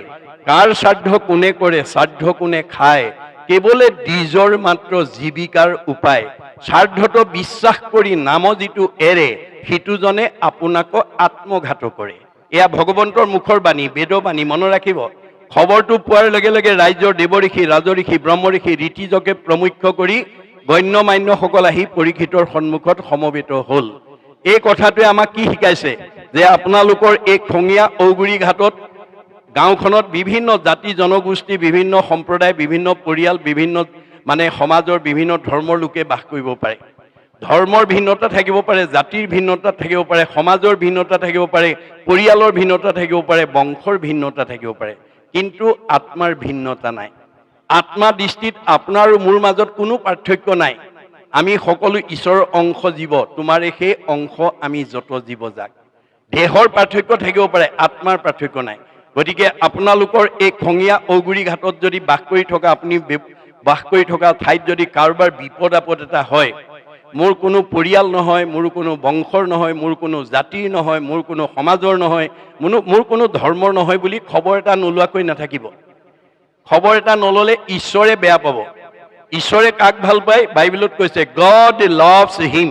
কাৰ শ্ৰাদ্ধ কোনে কৰে, শ্ৰাদ্ধ কোনে খায়, কেৱলে দ্বিজৰ মাত্ৰ জীৱিকাৰ উপায়, শ্ৰাদ্ধটো বিশ্বাস কৰি নাম যিটো এৰে, সিটোজনে আপোনাকো আত্মঘাত কৰে। এয়া ভগৱন্তৰ মুখৰ বাণী, বেদবাণী, মনত ৰাখিব। খবৰটো পোৱাৰ লগে লগে ৰাজ্যৰ দেৱঋষি, ৰাজঋষি, ব্ৰহ্মঋষি, ঋষিজকে প্ৰমুখ্য কৰি গণ্য মান্যসকল আহি পৰীক্ষিতৰ সন্মুখত সমবেত হ'ল। এই কথাটোৱে আমাক কি শিকাইছে? যে আপোনালোকৰ এই খঙীয়া ঔগুৰি ঘাটত গাঁওখনত বিভিন্ন জাতি জনগোষ্ঠী, বিভিন্ন সম্প্ৰদায়, বিভিন্ন পৰিয়াল, বিভিন্ন সমাজৰ বিভিন্ন ধৰ্মৰ লোকে বাস কৰিব পাৰে। ধৰ্মৰ ভিন্নতা থাকিব পাৰে, জাতিৰ ভিন্নতা থাকিব পাৰে, সমাজৰ ভিন্নতা থাকিব পাৰে, পৰিয়ালৰ ভিন্নতা থাকিব পাৰে, বংশৰ ভিন্নতা থাকিব পাৰে, কিন্তু আত্মাৰ ভিন্নতা নাই। আত্মা দৃষ্টিত আপোনাৰ আৰু মোৰ মাজত কোনো পাৰ্থক্য নাই। আমি সকলো ঈশ্বৰৰ অংশ জীৱ, তোমাৰে সেই অংশ আমি যত জীৱ যাক। দেহৰ পাৰ্থক্য থাকিব পাৰে, আত্মাৰ পাৰ্থক্য নাই। গতিকে আপোনালোকৰ এই খঙীয়া ঔগুৰি ঘাটত যদি বাস কৰি থকা, আপুনি বাস কৰি থকা ঠাইত যদি কাৰোবাৰ বিপদ আপদ এটা হয়, মোৰ কোনো পৰিয়াল নহয়, মোৰ কোনো বংশৰ নহয়, মোৰ কোনো জাতিৰ নহয়, মোৰ কোনো সমাজৰ নহয়, মোৰ কোনো ধৰ্মৰ নহয় বুলি খবৰ এটা নোলোৱাকৈ নাথাকিব। খবৰ এটা নল'লে ঈশ্বৰে বেয়া পাব। ঈশ্বৰে কাক ভাল পায়? বাইবেলত কৈছে, গড লাভছ হিম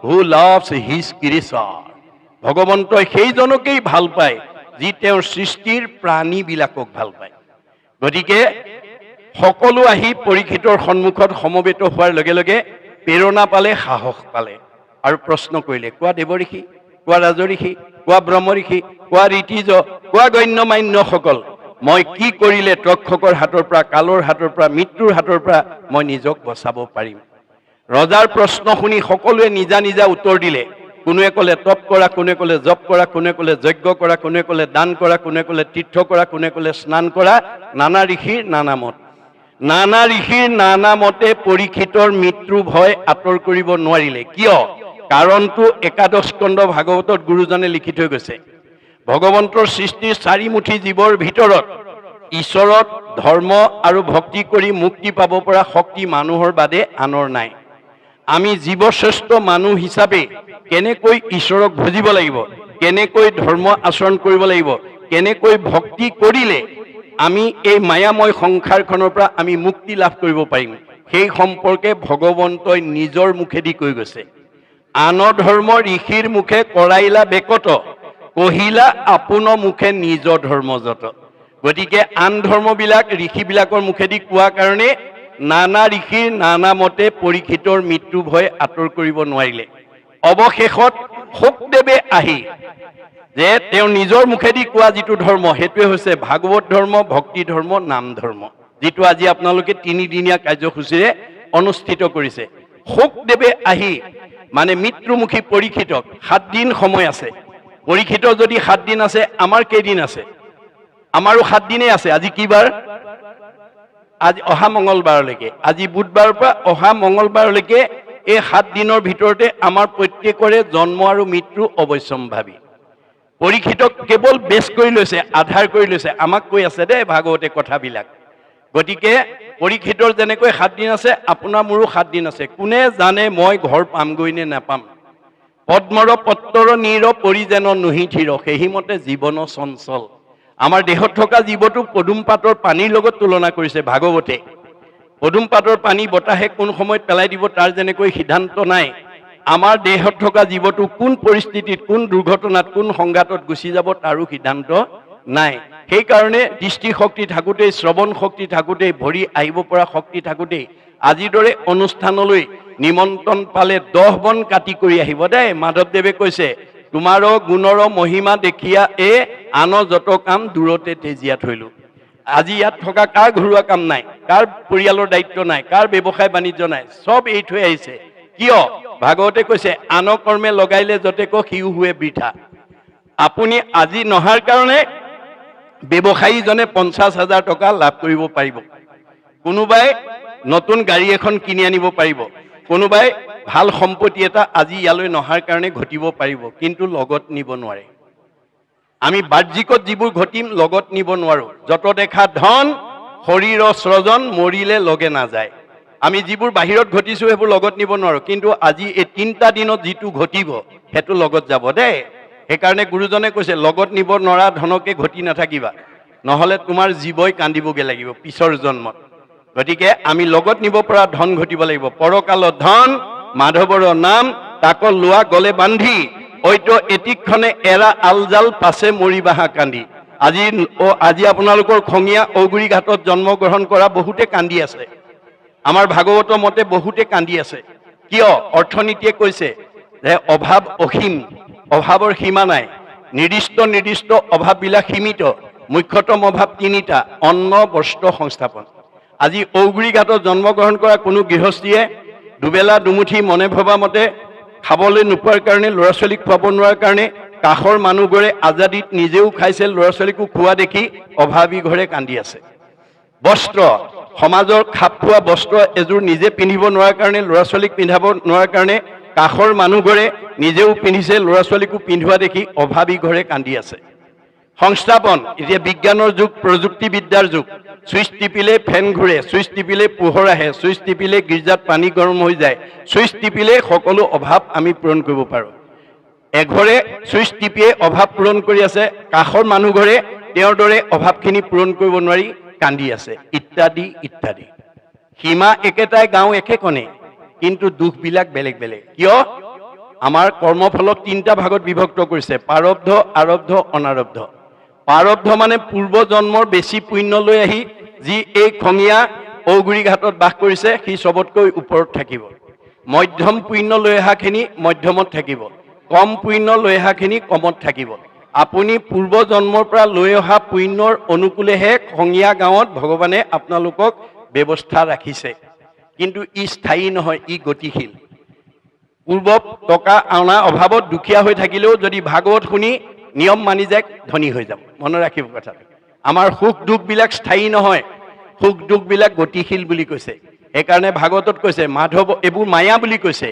হু লাভছ হিজ ক্ৰিয়েচৰ। ভগৱন্তই সেইজনকেই ভাল পায় যি তেওঁৰ সৃষ্টিৰ প্ৰাণীবিলাকক ভাল পায়। গতিকে সকলো আহি পৰীক্ষিতৰ সন্মুখত সমবেত হোৱাৰ লগে লগে প্ৰেৰণা পালে, সাহস পালে, আৰু প্ৰশ্ন কৰিলে, কোৱা দেৱঋষি, কোৱা ৰাজঋষি, কোৱা ব্ৰহ্মঋষি, কোৱা ঋষিজ, কোৱা গণ্য মান্যসকল, মই কি কৰিলে তক্ষকৰ হাতৰ পৰা, কালৰ হাতৰ পৰা, মৃত্যুৰ হাতৰ পৰা মই নিজক বচাব পাৰিম? ৰজাৰ প্ৰশ্ন শুনি সকলোৱে নিজা নিজা উত্তৰ দিলে। কোনোৱে ক'লে তপ কৰা, কোনোৱে ক'লে জপ কৰা, কোনোৱে ক'লে যজ্ঞ কৰা, কোনোৱে ক'লে দান কৰা, কোনোৱে ক'লে তীৰ্থ কৰা, কোনোৱে ক'লে স্নান কৰা। নানা ঋষিৰ নানা মত। নানা ঋষিৰ নানা মতে পৰীক্ষিতৰ মৃত্যু ভয় আঁতৰ কৰিব নোৱাৰিলে। কিয়? কাৰণটো একাদশ স্কন্ধ ভাগৱতত গুৰুজনে লিখি থৈ গৈছে। ভগৱন্তৰ সৃষ্টিৰ 4 মুঠি জীৱৰ ভিতৰত ঈশ্বৰত ধৰ্ম আৰু ভক্তি কৰি মুক্তি পাব পৰা শক্তি মানুহৰ বাদে আনৰ নাই। আমি জীৱশ্ৰেষ্ঠ মানুহ হিচাপে কেনেকৈ ঈশ্বৰক বুজিব লাগিব, কেনেকৈ ধৰ্ম আচৰণ কৰিব লাগিব, কেনেকৈ ভক্তি কৰিলে আমি এই মায়াময় সংসাৰখনৰ পৰা আমি মুক্তি লাভ কৰিব পাৰিম, সেই সম্পৰ্কে ভগৱন্তই নিজৰ মুখেদি কৈ গৈছে। আন ধৰ্ম ঋষিৰ মুখে কৰাইলা বেকত, কহিলা আপোন মুখে নিজ ধৰ্ম যত। গতিকে আন ধৰ্মবিলাক ঋষিবিলাকৰ মুখেদি কোৱা কাৰণে নানা ঋষিৰ নানা মতে পৰীক্ষিতৰ মৃত্যু ভয় আঁতৰ কৰিব নোৱাৰিলে। অৱশেষত শুকদেৱে আহি যে তেওঁ নিজৰ মুখেদি কোৱা যিটো ধৰ্ম, সেইটোৱে হৈছে ভাগৱত ধৰ্ম, ভক্তি ধৰ্ম, নাম ধৰ্ম, যিটো আজি আপোনালোকে 3দিনীয়া কাৰ্যসূচীৰে অনুষ্ঠিত কৰিছে। শুকদেৱে আহি মৃত্যুমুখী পৰীক্ষিতক 7 দিন সময় আছে, পৰীক্ষিতৰ যদি 7 দিন আছে, আমাৰ কেইদিন আছে? আমাৰো 7 দিনেই আছে। আজি কি বাৰ? আজি অহা মঙ্গলবাৰলৈকে, আজি বুধবাৰৰ পৰা অহা মঙ্গলবাৰলৈকে এই 7 দিনৰ ভিতৰতে আমাৰ প্ৰত্যেকৰে জন্ম আৰু মৃত্যু অৱশ্যম্ভাৱী। পৰীক্ষিতক কেৱল বেছ কৰি লৈছে, আধাৰ কৰি লৈছে, আমাক কৈ আছে দেই ভাগৱতে কথাবিলাক। গতিকে পৰীক্ষিতৰ যেনেকৈ 7 দিন আছে, আপোনাৰ মোৰো 7 দিন আছে। কোনে জানে মই ঘৰ পামগৈ নে নাপাম? পদ্মৰ পত্ৰৰ নীৰ পৰিজেন নুহি থিৰ, সেইমতে জীৱন চঞ্চল। আমাৰ দেহত থকা জীৱটো পদুম পাতৰ পানীৰ লগত তুলনা কৰিছে ভাগৱতে। পদুম পাতৰ পানী বতাহে কোন সময়ত পেলাই দিব তাৰ যেনেকৈ সিদ্ধান্ত নাই, আমাৰ দেহত থকা জীৱটো কোন পৰিস্থিতিত, কোন দুৰ্ঘটনাত, কোন সংঘাতত গুচি যাব তাৰো সিদ্ধান্ত নাই। সেইকাৰণে দৃষ্টিশক্তি থাকোঁতেই, শ্ৰৱণ শক্তি থাকোঁতেই, ভৰি আহিব পৰা শক্তি থাকোঁতেই আজিৰ দৰে অনুষ্ঠানলৈ নিমন্ত্ৰণ পালে 10 বন কাটি কৰি আহিব দেই। মাধৱদেৱে কৈছে, তোমাৰ গুণৰ মহিমা দেখিয়া আন যত কাম দূৰতে তেজিয়া থৈলো। আজি ইয়াত থকা কাৰ ঘৰুৱা কাম নাই, কাৰ পৰিয়ালৰ দায়িত্ব নাই, কাৰ ব্যৱসায় বাণিজ্য নাই, চব এৰি থৈ আহিছে। কিয়? ভাগৱতে কৈছে, আন কৰ্মে লগাইলে যতেক সিও হুৱে বৃথা। আপুনি আজি নহাৰ কাৰণে ব্যৱসায়ীজনে 50,000 টকা লাভ কৰিব পাৰিব, কোনোবাই নতুন গাড়ী এখন কিনি আনিব পাৰিব, কোনোবাই ভাল সম্পত্তি এটা আজি ইয়ালৈ নহাৰ কাৰণে ঘটিব পাৰিব, কিন্তু লগত নিব নোৱাৰে। আমি বাহ্যিকত যিবোৰ ঘটিম লগত নিব নোৱাৰো। যত দেখা ধন শৰীৰ স্ৰজন, মৰিলে লগে নাযায়। আমি যিবোৰ বাহিৰত ঘটিছো সেইবোৰ লগত নিব নোৱাৰো, কিন্তু আজি এই 3টা দিনত যিটো ঘটিব সেইটো লগত যাব দেই। সেইকাৰণে গুৰুজনে কৈছে, লগত নিব নোৱাৰা ধনকে ঘটি নাথাকিবা, নহলে তোমাৰ জীৱই কান্দিবগে লাগিব পিছৰ জন্মত। গতিকে আমি লগত নিব পৰা ধন ঘটিব লাগিব। পৰকালত ধন মাধৱৰ নাম, তাক লোৱা গলে বান্ধি, ঐতো এটিক্ষণে এৰা আলজাল পাছে মৰিবাহা কান্দি। আজি আপোনালোকৰ খঙীয়া ঔগুৰি ঘাটত জন্মগ্ৰহণ কৰা বহুতে কান্দি আছে। আমাৰ ভাগৱতৰ মতে বহুতে কান্দি আছে। কিয়? অৰ্থনীতিয়ে কৈছে যে অভাৱ অসীম, অভাৱৰ সীমা নাই। নিৰ্দিষ্ট অভাৱবিলাক সীমিত। মুখ্যতম অভাৱ 3টা: অন্ন, বস্ত্ৰ, সংস্থাপন। আজি ঔগুৰি ঘাটত জন্মগ্ৰহণ কৰা কোনো গৃহস্থীয়ে দুবেলা দুমুঠি মনে ভবা মতে খাবলৈ নোপোৱাৰ কাৰণে, ল'ৰা ছোৱালীক খুৱাব নোৱাৰাৰ কাৰণে কাষৰ মানুহঘৰে আজাদিত নিজেও খাইছে, ল'ৰা ছোৱালীকো খোৱা দেখি অভাৱী ঘৰে কান্দি আছে। বস্ত্ৰ, সমাজৰ খাপ খোৱা বস্ত্ৰ এযোৰ নিজে পিন্ধিব নোৱাৰাৰ কাৰণে, ল'ৰা ছোৱালীক পিন্ধাব নোৱাৰাৰ কাৰণে কাষৰ মানুহঘৰে নিজেও পিন্ধিছে, ল'ৰা ছোৱালীকো পিন্ধোৱা দেখি অভাৱী ঘৰে কান্দি আছে। সংস্থাপন, এতিয়া বিজ্ঞানৰ যুগ, প্ৰযুক্তিবিদ্যাৰ যুগ। চুইচ টিপিলে ফেন ঘূৰে, চুইচ টিপিলে পোহৰ আহে, চুইচ টিপিলে গীৰ্জাত পানী গৰম হৈ যায়, চুইচ টিপিলে সকলো অভাৱ আমি পূৰণ কৰিব পাৰোঁ। এঘৰে চুইচ টিপিয়ে অভাৱ পূৰণ কৰি আছে, কাষৰ মানুহঘৰে তেওঁৰ দৰে অভাৱখিনি পূৰণ কৰিব নোৱাৰি কান্দি আছে, ইত্যাদি ইত্যাদি। সীমা একেটাই, গাঁও একেখনে, কিন্তু দুখবিলাক বেলেগ বেলেগ। কিয়? আমাৰ কৰ্মফলক 3টা ভাগত বিভক্ত কৰিছে: প্ৰাৰব্ধ, আৰব্ধ, অনাৰব্ধ। প্ৰাৰব্ধ মানে পূৰ্ব জন্মৰ বেছি পুণ্য লৈ আহি যি এই খঙীয়া ঔগুৰি ঘাটত বাস কৰিছে, সি চবতকৈ ওপৰত থাকিব। মধ্যম পুণ্য লৈ অহাখিনি মধ্যমত থাকিব, কম পুণ্য লৈ অহাখিনি কমত থাকিব। আপুনি পূৰ্ব জন্মৰ পৰা লৈ অহা পুণ্যৰ অনুকূলেহে খঙীয়া গাঁৱত ভগৱানে আপোনালোকক ব্যৱস্থা ৰাখিছে, কিন্তু ই স্থায়ী নহয়, ই গতিশীল। পূৰ্ব টকা অনা অভাৱত দুখীয়া হৈ থাকিলেও যদি ভাগৱত শুনি নিয়ম মানি যায়, ধনী হৈ যাব। মনত ৰাখিব কথাটো। আমাৰ সুখ দুখবিলাক স্থায়ী নহয়, সুখ দুখবিলাক গতিশীল বুলি কৈছে। সেইকাৰণে ভাগৱতত কৈছে, মাধৱ এইবোৰ মায়া বুলি কৈছে।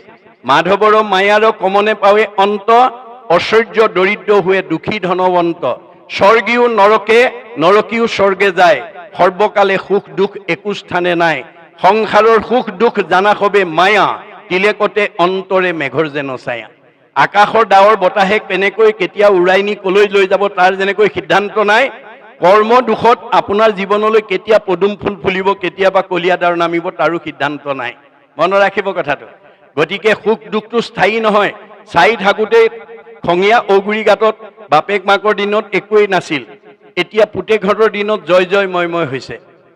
মাধৱৰ মায়াৰ কমনে পাৱে অন্ত, ঐশ্বৰ্য দৰিদ্ৰ हुए দুখী ধনৱন্ত। স্বৰ্গীয় নৰকে, নৰকীয় স্বৰ্গে যায়, সৰ্বকালে সুখ দুখ একো স্থানে নাই। সংসাৰৰ সুখ দুখ জানা হবে মায়া, তিলেকতে অন্তৰে মেঘৰ যেন ছায়া। আকাশৰ ডাৱৰ বতাহে কেনেকৈ কেতিয়া উৰাই নি কলৈ লৈ যাব তাৰ যেনেকৈ সিদ্ধান্ত নাই, কৰ্ম দুখত আপোনাৰ জীৱনলৈ কেতিয়া পদুম ফুল ফুলিব, কেতিয়াবা কলীয়া ডাৱৰ নামিব তাৰো সিদ্ধান্ত নাই। মনত ৰাখিব কথাটো। গতিকে সুখ দুখটো স্থায়ী নহয়। চাই থাকোঁতেই খঙীয়া ঔগুৰি ঘাটত বাপেক মাকৰ দিনত একোৱেই নাছিল, এতিয়া পুতেকহঁতৰ দিনত জয় জয় ময় হৈছে।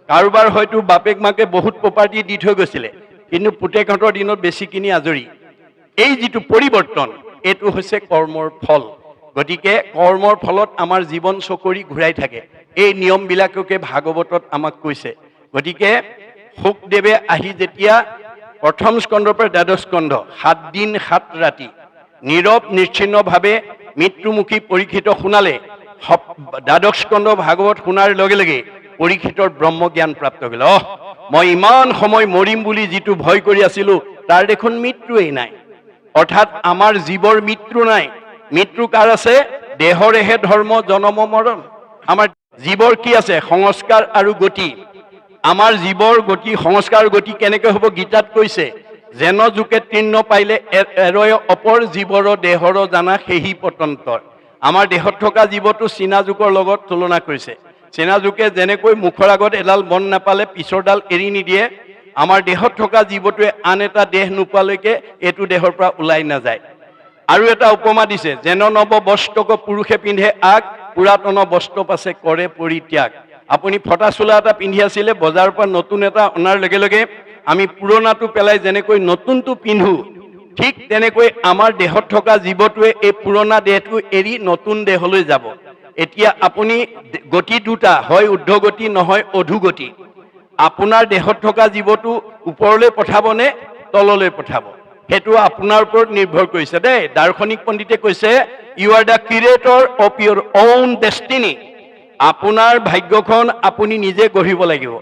কাৰোবাৰ হয়তো বাপেক মাকে বহুত প্ৰপাৰ্টি দি থৈ গৈছিলে, কিন্তু পুতেকহঁতৰ দিনত বেছিখিনি আজৰি। এই যিটো পৰিৱৰ্তন, এইটো হৈছে কৰ্মৰ ফল। গতিকে কৰ্মৰ ফলত আমাৰ জীৱন চকৰি ঘূৰাই থাকে। এই নিয়মবিলাককে ভাগৱতত আমাক কৈছে। গতিকে শুকদেৱে আহি যেতিয়া প্ৰথম স্কন্ধৰ পৰা দ্বাদশ স্কন্ধ 7 দিন 7 ৰাতি নীৰৱ নিশ্চিন্নভাৱে মৃত্যুমুখী পৰীক্ষিত শুনালে দ্বাদশ স্কন্ধ ভাগৱত শুনাৰ লগে লগে পৰীক্ষিতৰ ব্ৰহ্মজ্ঞান প্ৰাপ্ত কৰিলে। মই ইমান সময় মৰিম বুলি যিটো ভয় কৰি আছিলো তাৰ দেখোন মৃত্যুৱেই নাই। অৰ্থাৎ আমাৰ জীৱৰ মৃত্যু নাই। মৃত্যু কাৰ আছে? দেহৰেহে ধৰ্ম জনম মৰণ। আমাৰ জীৱৰ কি আছে? সংস্কাৰ আৰু গতি। আমাৰ জীৱৰ গতি সংস্কাৰ গতি কেনেকৈ হ'ব? গীতাত কৈছে, যেন জোকে তৃণ পাইলে এৰয় অপৰ জীৱৰ দেহৰ জানা সেহি পতন্তৰ। আমাৰ দেহত থকা জীৱটো চীনা জোকৰ লগত তুলনা কৰিছে। চীনা জোকে যেনেকৈ মুখৰ আগত এডাল বন নাপালে পিছৰডাল এৰি নিদিয়ে, আমাৰ দেহত থকা জীৱটোৱে আন এটা দেহ নোপোৱালৈকে এইটো দেহৰ পৰা ওলাই নাযায়। আৰু এটা উপমা দিছে, যেন নৱ বস্ত্ৰক পুৰুষে পিন্ধে আগ, পুৰাতন বস্ত্ৰ পাছে কৰে পৰিত্যাগ। আপুনি ফটা চোলা এটা পিন্ধি আছিলে, বজাৰৰ পৰা নতুন এটা অনাৰ লগে লগে আমি পুৰণাটো পেলাই যেনেকৈ নতুনটো পিন্ধো, ঠিক তেনেকৈ আমাৰ দেহত থকা জীৱটোৱে এই পুৰণা দেহটো এৰি নতুন দেহলৈ যাব। এতিয়া আপুনি গতি দুটা, হয় ঊৰ্ধ্বগতি নহয় অধোগতি। আপোনাৰ দেহত থকা জীৱটো ওপৰলৈ পঠাবনে তললৈ পঠাব, সেইটো আপোনাৰ ওপৰত নিৰ্ভৰ কৰিছে দেই। দাৰ্শনিক পণ্ডিতে কৈছে, you are the creator of your own destiny. আপোনাৰ ভাগ্যখন আপুনি নিজে গঢ়িব লাগিব।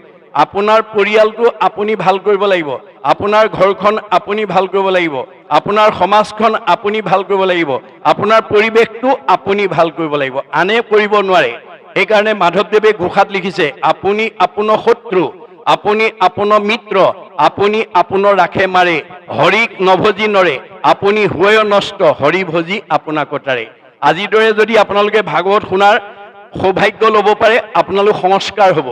আপোনাৰ পৰিয়ালটো আপুনি ভাল কৰিব লাগিব, আপোনাৰ ঘৰখন আপুনি ভাল কৰিব লাগিব, আপোনাৰ সমাজখন আপুনি ভাল কৰিব লাগিব, আপোনাৰ পৰিৱেশটো আপুনি ভাল কৰিব লাগিব, আনে কৰিব নোৱাৰে। সেইকাৰণে মাধৱদেৱে ঘোষাত লিখিছে, আপুনি আপোনাৰ শত্ৰু, আপুনি আপোনাৰ মিত্ৰ, আপুনি আপোনাৰ ৰাখে মাৰে, হৰিক নভজি নৰে, আপুনি হুৱে নষ্ট, হৰি ভজি আপোনাৰ কটাৰে। আজিৰ দৰে যদি আপোনালোকে ভাগৱত শুনাৰ সৌভাগ্য ল'ব পাৰে, আপোনালোক সংস্কাৰ হ'ব।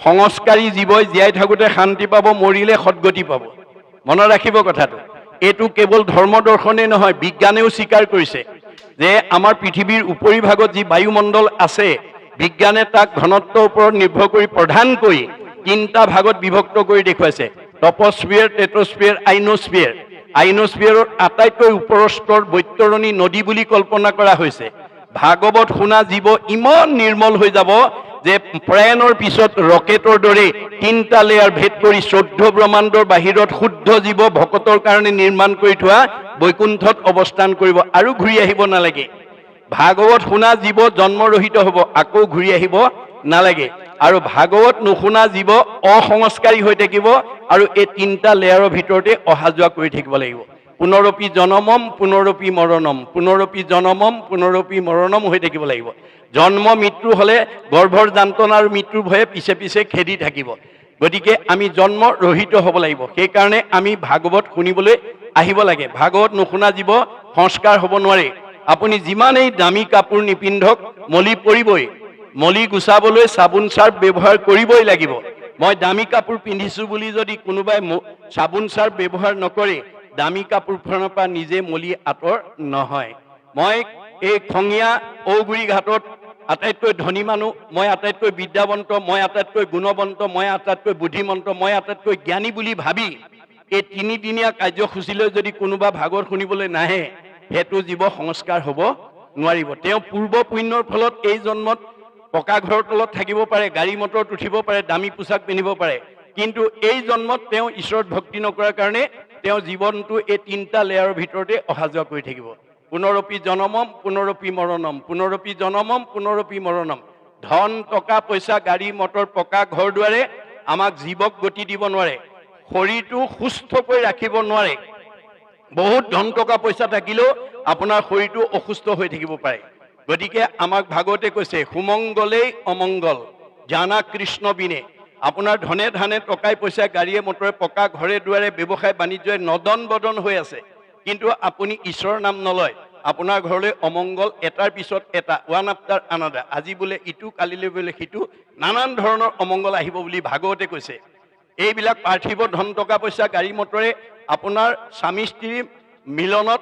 সংস্কাৰী জীৱই জীয়াই থাকোঁতে শান্তি পাব, মৰিলে সদ্গতি পাব। মনত ৰাখিব কথাটো। এইটো কেৱল ধৰ্ম দৰ্শনেই নহয়, বিজ্ঞানেও স্বীকাৰ কৰিছে যে আমাৰ পৃথিৱীৰ উপৰিভাগত যি বায়ুমণ্ডল আছে, বিজ্ঞানে তাক ঘনত্বৰ ওপৰত নিৰ্ভৰ কৰি প্ৰধানকৈ 3টা ভাগত বিভক্ত কৰি দেখুৱাইছে। টপস্ফিয়াৰ, টেট্ৰস্ফিয়াৰ, আইনোস্ফিয়াৰ। আইনোস্ফিয়াৰৰ আটাইতকৈ ওপৰৰ স্তৰ বৈতৰণী নদী বুলি কল্পনা কৰা হৈছে। ভাগৱত শুনা জীৱ ইমান নিৰ্মল হৈ যাব যে প্ৰয়াণৰ পিছত ৰকেটৰ দৰে 3টা লেয়াৰ ভেদ কৰি 14 ব্ৰহ্মাণ্ডৰ বাহিৰত শুদ্ধ জীৱ ভকতৰ কাৰণে নিৰ্মাণ কৰি থোৱা বৈকুণ্ঠত অৱস্থান কৰিব, আৰু ঘূৰি আহিব নালাগে। ভাগৱত শুনা জীৱ জন্মৰহিত হ'ব, আকৌ ঘূৰি আহিব নালাগে। আৰু ভাগৱত নুশুনা জীৱ অসংস্কাৰী হৈ থাকিব, আৰু এই 3টা লেয়াৰৰ ভিতৰতে অহা যোৱা কৰি থাকিব লাগিব। পুনৰপি জনমম পুনৰপি মৰণম, পুনৰপি জনমম পুনৰপি মৰণম হৈ থাকিব লাগিব। জন্ম মৃত্যু হ'লে গৰ্ভৰ যান্ত্ৰণা আৰু মৃত্যুৰ ভয়ে পিছে পিছে খেদি থাকিব। গতিকে আমি জন্ম ৰহিত হ'ব লাগিব। সেইকাৰণে আমি ভাগৱত শুনিবলৈ আহিব লাগে। ভাগৱত নুশুনা জীৱ সংস্কাৰ হ'ব নোৱাৰে। আপুনি যিমানেই দামী কাপোৰ নিপিন্ধক, মলি পৰিবই। মলি গুচাবলৈ চাবোন চাৰ্ফ ব্যৱহাৰ কৰিবই লাগিব। মই দামী কাপোৰ পিন্ধিছোঁ বুলি যদি কোনোবাই চাবোন চাৰ্ফ ব্যৱহাৰ নকৰে, দামী কাপোৰখনৰ পৰা নিজে মলি আঁতৰ নহয়। মই এই খঙীয়া ঔগুৰি ঘাটত আটাইতকৈ ধনী মানুহ, মই আটাইতকৈ বিদ্যাৱন্ত, মই আটাইতকৈ গুণৱন্ত, মই আটাইতকৈ বুদ্ধিমন্ত, মই আটাইতকৈ জ্ঞানী বুলি ভাবি এই 3দিনীয়া কাৰ্যসূচীলৈ যদি কোনোবা ভাগৱত শুনিবলৈ নাহে, সেইটো জীৱ সংস্কাৰ হ'ব নোৱাৰিব। তেওঁ পূৰ্ব পুণ্যৰ ফলত এই জন্মত পকা ঘৰৰ তলত থাকিব পাৰে, গাড়ী মটৰত উঠিব পাৰে, দামী পোছাক পিন্ধিব পাৰে, কিন্তু এই জন্মত তেওঁ ঈশ্বৰত ভক্তি নকৰাৰ কাৰণে তেওঁ জীৱনটো এই 3টা লেয়াৰৰ ভিতৰতে অহা যোৱা কৰি থাকিব। পুনৰপি জনমম পুনৰপি মৰণম, পুনৰপি জনমম পুনৰপি মৰণম। ধন টকা পইচা, গাড়ী মটৰ, পকা ঘৰ দুৱাৰে আমাক জীৱক গতি দিব নোৱাৰে, শৰীৰটো সুস্থকৈ ৰাখিব নোৱাৰে। বহুত ধন টকা পইচা থাকিলেও আপোনাৰ শৰীৰটো অসুস্থ হৈ থাকিব পাৰে। গতিকে আমাক ভাগৱতে কৈছে, সুমংগলেই অমংগল জানা কৃষ্ণ বিনে। আপোনাৰ ধনে ধানে, টকাই পইচাই, গাড়ীয়ে মটৰে, পকা ঘৰে দুৱাৰে, ব্যৱসায় বাণিজ্যই নদন বদন হৈ আছে, কিন্তু আপুনি ঈশ্বৰৰ নাম নলয়, আপোনাৰ ঘৰলৈ অমংগল এটাৰ পিছত এটা, ওৱান আফটাৰ আনাডাৰ। আজি বোলে ইটো, কালিলৈ বোলে সিটো, নানান ধৰণৰ অমংগল আহিব বুলি ভাগৱতে কৈছে। এইবিলাক পাৰ্থিৱ ধন টকা পইচা, গাড়ী মটৰে আপোনাৰ স্বামী স্ত্ৰীৰ মিলনত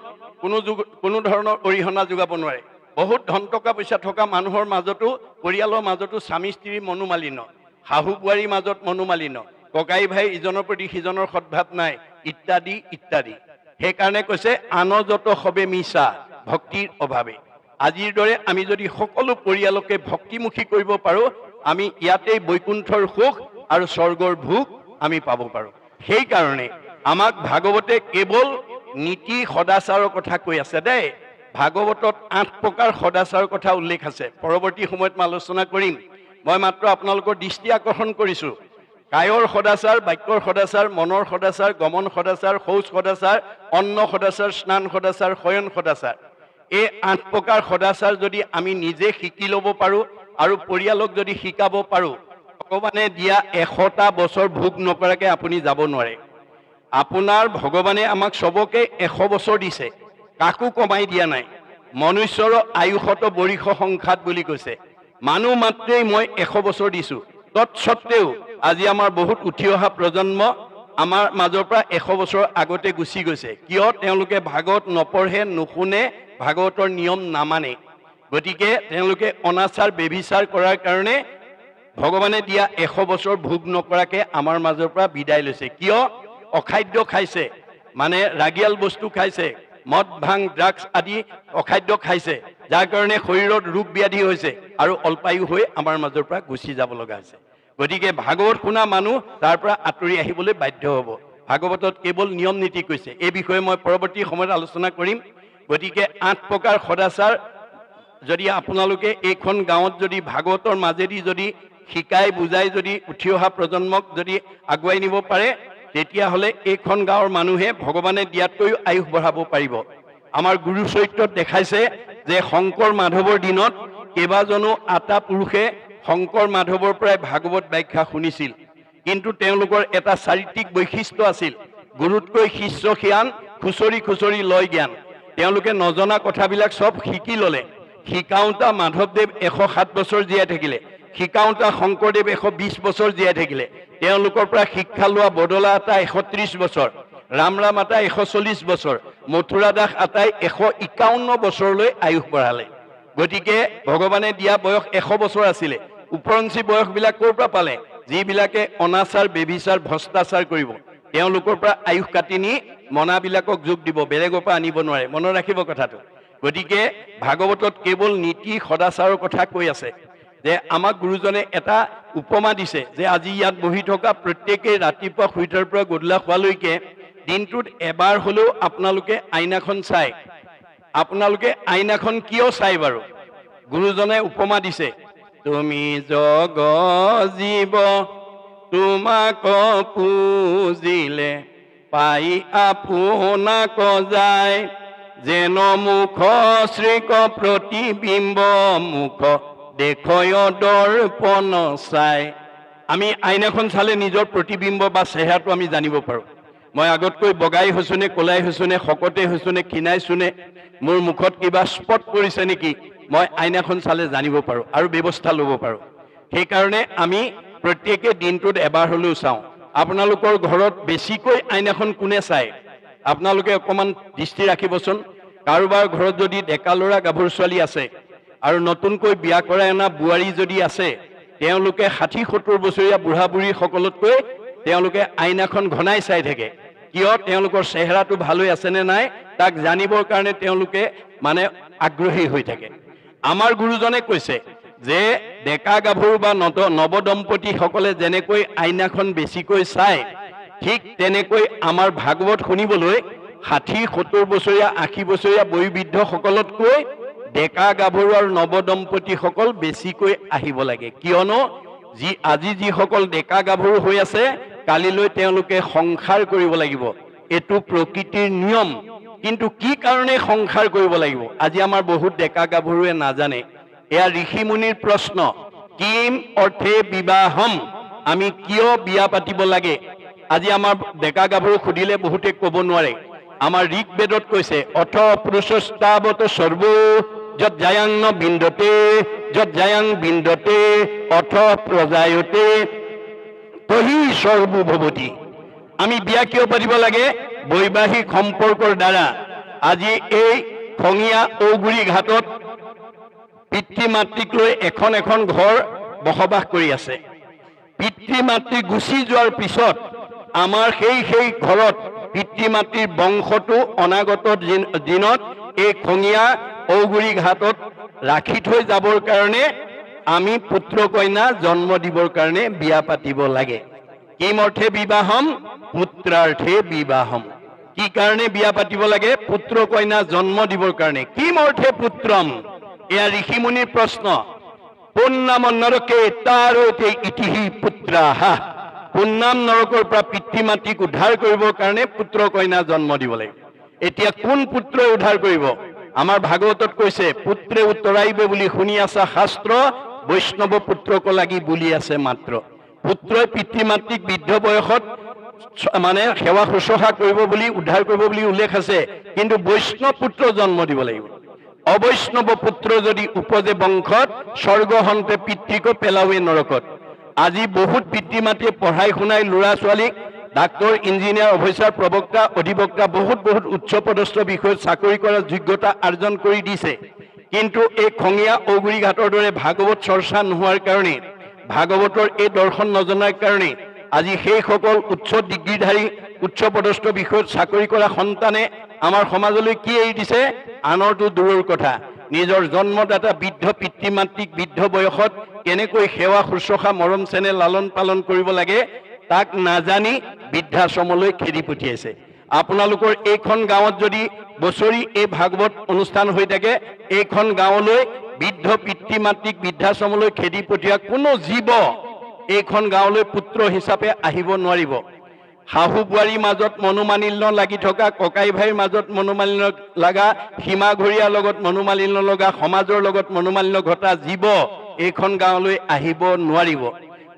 কোনো ধৰণৰ অৰিহণা যোগাব নোৱাৰে। বহুত ধন টকা পইচা থকা মানুহৰ মাজতো, পৰিয়ালৰ মাজতো স্বামী স্ত্ৰীৰ মনোমালিন্য, শাহু বোৱাৰীৰ মাজত মনোমালিন্য, ককাই ভাই ইজনৰ প্ৰতি সিজনৰ সদ্ভাৱ নাই, ইত্যাদি ইত্যাদি। সেইকাৰণে কৈছে, আন যত সবে মিছা ভক্তিৰ অভাৱে। আজিৰ দৰে আমি যদি সকলো পৰিয়ালকে ভক্তিমুখী কৰিব পাৰোঁ, আমি ইয়াতেই বৈকুণ্ঠৰ সুখ আৰু স্বৰ্গৰ ভোগ আমি পাব পাৰোঁ। সেইকাৰণে আমাক ভাগৱতে কেৱল নীতি সদাচাৰৰ কথা কৈ আছে দেই। ভাগৱতত 8 প্ৰকাৰ সদাচাৰৰ কথা উল্লেখ আছে। পৰৱৰ্তী সময়ত মই আলোচনা কৰিম। মই মাত্ৰ আপোনালোকৰ দৃষ্টি আকৰ্ষণ কৰিছোঁ। কায়ৰ সদাচাৰ, বাক্যৰ সদাচাৰ, মনৰ সদাচাৰ, গমন সদাচাৰ, শৌচ সদাচাৰ, অন্ন সদাচাৰ, স্নান সদাচাৰ, শয়ন সদাচাৰ। এই 8 প্ৰকাৰ সদাচাৰ যদি আমি নিজে শিকি ল'ব পাৰোঁ আৰু পৰিয়ালক যদি শিকাব পাৰোঁ, ভগৱানে দিয়া 100টা বছৰ ভোগ নকৰাকৈ আপুনি যাব নোৱাৰে। আপোনাৰ ভগৱানে আমাক চবকে 100 বছৰ দিছে, কাকো কমাই দিয়া নাই। মনুষ্যৰ আয়ুষত বৰিষ সংঘাত বুলি কৈছে। মানুহ মাত্ৰেই মই 100 বছৰ দিছোঁ। তৎসত্ত্বেও আজি আমাৰ বহুত উঠি অহা প্ৰজন্ম আমাৰ মাজৰ পৰা 100 বছৰ আগতে গুচি গৈছে। কিয়? তেওঁলোকে ভাগৱত নপঢ়ে, নুশুনে, ভাগৱতৰ নিয়ম নামানে। গতিকে তেওঁলোকে অনাচাৰ বেবিচাৰ কৰাৰ কাৰণে ভগৱানে দিয়া 100 বছৰ ভোগ নকৰাকৈ আমাৰ মাজৰ পৰা বিদায় লৈছে। কিয়? অখাদ্য খাইছে, মানে ৰাগিয়াল বস্তু খাইছে, মদ ভাং ড্ৰাগছ আদি অখাদ্য খাইছে, যাৰ কাৰণে শৰীৰত ৰোগ ব্যাধি হৈছে আৰু অল্পায়ু হৈ আমাৰ মাজৰ পৰা গুচি যাব লগা হৈছে। গতিকে ভাগৱত শুনা মানুহ তাৰ পৰা আঁতৰি আহিবলৈ বাধ্য হ'ব। ভাগৱতত কেৱল নিয়ম নীতি কৈছে। এই বিষয়ে মই পৰৱৰ্তী সময়ত আলোচনা কৰিম। গতিকে 8 প্ৰকাৰ সদাচাৰ যদি আপোনালোকে এইখন গাঁৱত যদি ভাগৱতৰ মাজেদি যদি শিকাই বুজাই যদি উঠি অহা প্ৰজন্মক যদি আগুৱাই নিব পাৰে, তেতিয়াহ'লে এইখন গাঁৱৰ মানুহে ভগৱানে দিয়াতকৈও আয়ুস বঢ়াব পাৰিব। আমাৰ গুৰু চৰিত্ৰত দেখাইছে যে শংকৰ মাধৱৰ দিনত কেইবাজনো আটা পুৰুষে শংকৰ মাধৱৰ পৰাই ভাগৱত ব্যাখ্যা শুনিছিল। কিন্তু তেওঁলোকৰ এটা চাৰিত্ৰিক বৈশিষ্ট্য আছিল, গুৰুতকৈ শিষ্য সিয়ান, খুচৰি খুচৰি লয় জ্ঞান। তেওঁলোকে নজনা কথাবিলাক চব শিকি ল'লে। শিকাওঁতা মাধৱদেৱ 107 বছৰ জীয়াই থাকিলে, শিকাওঁতা শংকৰদেৱ 120 বছৰ জীয়াই থাকিলে। তেওঁলোকৰ পৰা শিক্ষা লোৱা বদলা আতা 130 বছৰ, ৰামৰাম আতা 140 বছৰ, মথুৰা দাস আতাই 151 বছৰলৈ আয়ুস বঢ়ালে। গতিকে ভগৱানে দিয়া বয়স 100 বছৰ আছিলে। উপৰঞ্চি বয়সবিলাক ক'ৰ পৰা পালে? যিবিলাকে অনাচাৰ বেবিচাৰ ভ্ৰষ্টাচাৰ কৰিব, তেওঁলোকৰ পৰা আয়ুস কাটি নি মনাবিলাকক যোগ দিব, বেলেগৰ পৰা আনিব নোৱাৰে। মনত ৰাখিব কথাটো। গতিকে ভাগৱতত কেৱল নীতি সদাচাৰৰ কথা কৈ আছে। যে আমাক গুৰুজনে এটা উপমা দিছে যে আজি ইয়াত বহি থকা প্ৰত্যেকেই ৰাতিপুৱা শুই উঠাৰ পৰা গধূলা হোৱালৈকে দিনটোত এবাৰ হ'লেও আপোনালোকে আইনাখন চাই। আপোনালোকে আইনাখন কিয় চাই বাৰু? গুৰুজনে উপমা দিছে, তুমি জগ জীৱ তোমাক পুজিলে পাই আপোনাক যায়, যেন মুখ শ্ৰীক প্ৰতিবিম্ব মুখ দেখয় দৰ্পণ চাই। আমি আইনাখন চালে নিজৰ প্ৰতিবিম্ব বা চেহেৰাটো আমি জানিব পাৰোঁ। মই আগতকৈ বগাই হৈছোনে, ক'লাই হৈছোনে, শকতে হৈছোনে, ক্ষীণাইছোনে, মোৰ মুখত কিবা স্পট পৰিছে নেকি, মই আইনাখন চালে জানিব পাৰোঁ আৰু ব্যৱস্থা ল'ব পাৰোঁ। সেইকাৰণে আমি প্ৰত্যেকে দিনটোত এবাৰ হ'লেও চাওঁ। আপোনালোকৰ ঘৰত বেছিকৈ আইনাখন কোনে চায়? আপোনালোকে অকণমান দৃষ্টি ৰাখিবচোন। কাৰোবাৰ ঘৰত যদি ডেকা ল'ৰা গাভৰু ছোৱালী আছে আৰু নতুনকৈ বিয়া কৰাই অনা বোৱাৰী যদি আছে, তেওঁলোকে 60-70 বছৰীয়া বুঢ়া বুঢ়ীসকলতকৈ তেওঁলোকে আইনাখন ঘনাই চাই থাকে। কিয়? তেওঁলোকৰ চেহেৰাটো ভাল হৈ আছেনে নাই তাক জানিবৰ কাৰণে তেওঁলোকে মানে আগ্ৰহী হৈ থাকে। আমাৰ গুৰুজনে কৈছে যে ডেকা গাভৰু বা নৱদম্পতীসকলে যেনেকৈ আইনাখন বেছিকৈ চায়, ঠিক তেনেকৈ আমাৰ ভাগৱত শুনিবলৈ 60-70 বছৰীয়া 80 বছৰীয়া বয়োবৃদ্ধসকলতকৈ ডেকা গাভৰু আৰু নৱদম্পতীসকল বেছিকৈ আহিব লাগে। কিয়নো আজি যিসকল ডেকা গাভৰু হৈ আছে, কালিলৈ তেওঁলোকে সংসাৰ কৰিব লাগিব। এইটো প্ৰকৃতিৰ নিয়ম। কিন্তু কি কাৰণে সংসাৰ কৰিব লাগিব আজি আমাৰ বহুত ডেকা গাভৰুৱে নাজানে। এয়া ঋষি মুনিৰ প্ৰশ্ন। কিম অৰ্থে বিবাহম, আমি কিয় বিয়া পাতিব লাগে? আজি আমাৰ ডেকা গাভৰু সুধিলে বহুতে ক'ব নোৱাৰে। আমাৰ ঋকবেদত কৈছে, অথ পুৰুষস্তাৱত সৰ্ব যত জায়াং ন বিন্দতে যত জায়াং বিন্দতে অথ প্ৰজায়তে তহি সৰ্বভৱতি। আমি বিয়া কিয় পাতিব লাগে? বৈবাহিক সম্পৰ্কৰ দ্বাৰা। আজি এই খঙীয়া ঔগুৰি ঘাটত পিতৃ মাতৃক লৈ এখন এখন ঘৰ বসবাস কৰি আছে। পিতৃ মাতৃ গুচি যোৱাৰ পিছত আমাৰ সেই ঘৰত পিতৃ মাতৃৰ বংশটো অনাগত দিনত এই খঙীয়া ঔগুৰি ঘাটত ৰাখি থৈ যাবৰ কাৰণে আমি পুত্ৰ কন্যা জন্ম দিবৰ কাৰণে বিয়া পাতিব লাগে। কিম অৰ্থে বিবাহম? পুত্ৰাৰ্থে বিবাহম। কি কাৰণে বিয়া পাতিব লাগে? পুত্ৰ কন্যা জন্ম দিবৰ কাৰণে। কিম অৰ্থে পুত্ৰম? এয়া ঋষিমুনিৰ প্ৰশ্ন। পুন্নাম নৰকে তাৰতে ইতিহি পুত্ৰাহা। পুন্নাম নৰকৰ পৰা পিতৃ মাতৃক উদ্ধাৰ কৰিবৰ কাৰণে পুত্ৰ কন্যা জন্ম দিব লাগে। এতিয়া কোন পুত্ৰই উদ্ধাৰ কৰিব? আমাৰ ভাগৱতত কৈছে পুত্ৰে উত্তৰাইব বুলি শুনি আছা শাস্ত্ৰ, বৈষ্ণৱ পুত্ৰক লাগি বুলি আছে মাত্ৰ। পুত্ৰই পিতৃ মাতৃক বৃদ্ধ বয়সত মানে সেৱা শুশ্ৰূষা কৰিব বুলি উদ্ধাৰ কৰিব বুলি উল্লেখ আছে, কিন্তু বৈষ্ণৱ পুত্ৰ জন্ম দিব লাগিব। অবৈষ্ণৱ পুত্ৰ যদি উপজে বংশত, স্বৰ্গহন্তে পিতৃকো পেলাৱে নৰকত। আজি বহুত পিতৃ মাতৃয়ে পঢ়াই শুনাই ল'ৰা ছোৱালীক ডাক্তৰ, ইঞ্জিনিয়াৰ, অফিচাৰ, প্ৰবক্তা, অধিবক্তা বহুত উচ্চ পদস্থ বিষয়ত চাকৰি কৰাৰ যোগ্যতা অৰ্জন কৰি দিছে, কিন্তু এই খঙীয়া ঔগুৰি ঘাটৰ দৰে ভাগৱত চৰ্চা নোহোৱাৰ কাৰণে, ভাগৱতৰ এই দৰ্শন নজনাৰ কাৰণে আজি সেইসকল উচ্চ ডিগ্ৰীধাৰী উচ্চ পদস্থ বিষয়ত চাকৰি কৰা সন্তানে আমাৰ সমাজলৈ কি এৰি দিছে? আনৰটো দূৰৰ কথা, নিজৰ জন্মদাতা বৃদ্ধ পিতৃ মাতৃক বৃদ্ধ বয়সত কেনেকৈ সেৱা শুশ্ৰূষা মৰম চেনেহ লালন পালন কৰিব লাগে তাক নাজানি বৃদ্ধাশ্ৰমলৈ খেদি পঠিয়াইছে। আপোনালোকৰ এইখন গাঁৱত যদি বছৰি এই ভাগৱত অনুষ্ঠান হৈ থাকে, এইখন গাঁৱলৈ বৃদ্ধ পিতৃ মাতৃক বৃদ্ধাশ্ৰমলৈ খেদি পঠিওৱা কোনো জীৱ এইখন গাঁৱলৈ পুত্ৰ হিচাপে আহিব নোৱাৰিব। শাহু বোৱাৰীৰ মাজত মনোমালিন্য লাগি থকা, ককাই ভাইৰ মাজত মনোমালিন্য লগা, সীমা ঘৰীয়াৰ লগত মনোমালিন্য লগা, সমাজৰ লগত মনোমালিন্য ঘটা জীৱ এইখন গাঁৱলৈ আহিব নোৱাৰিব।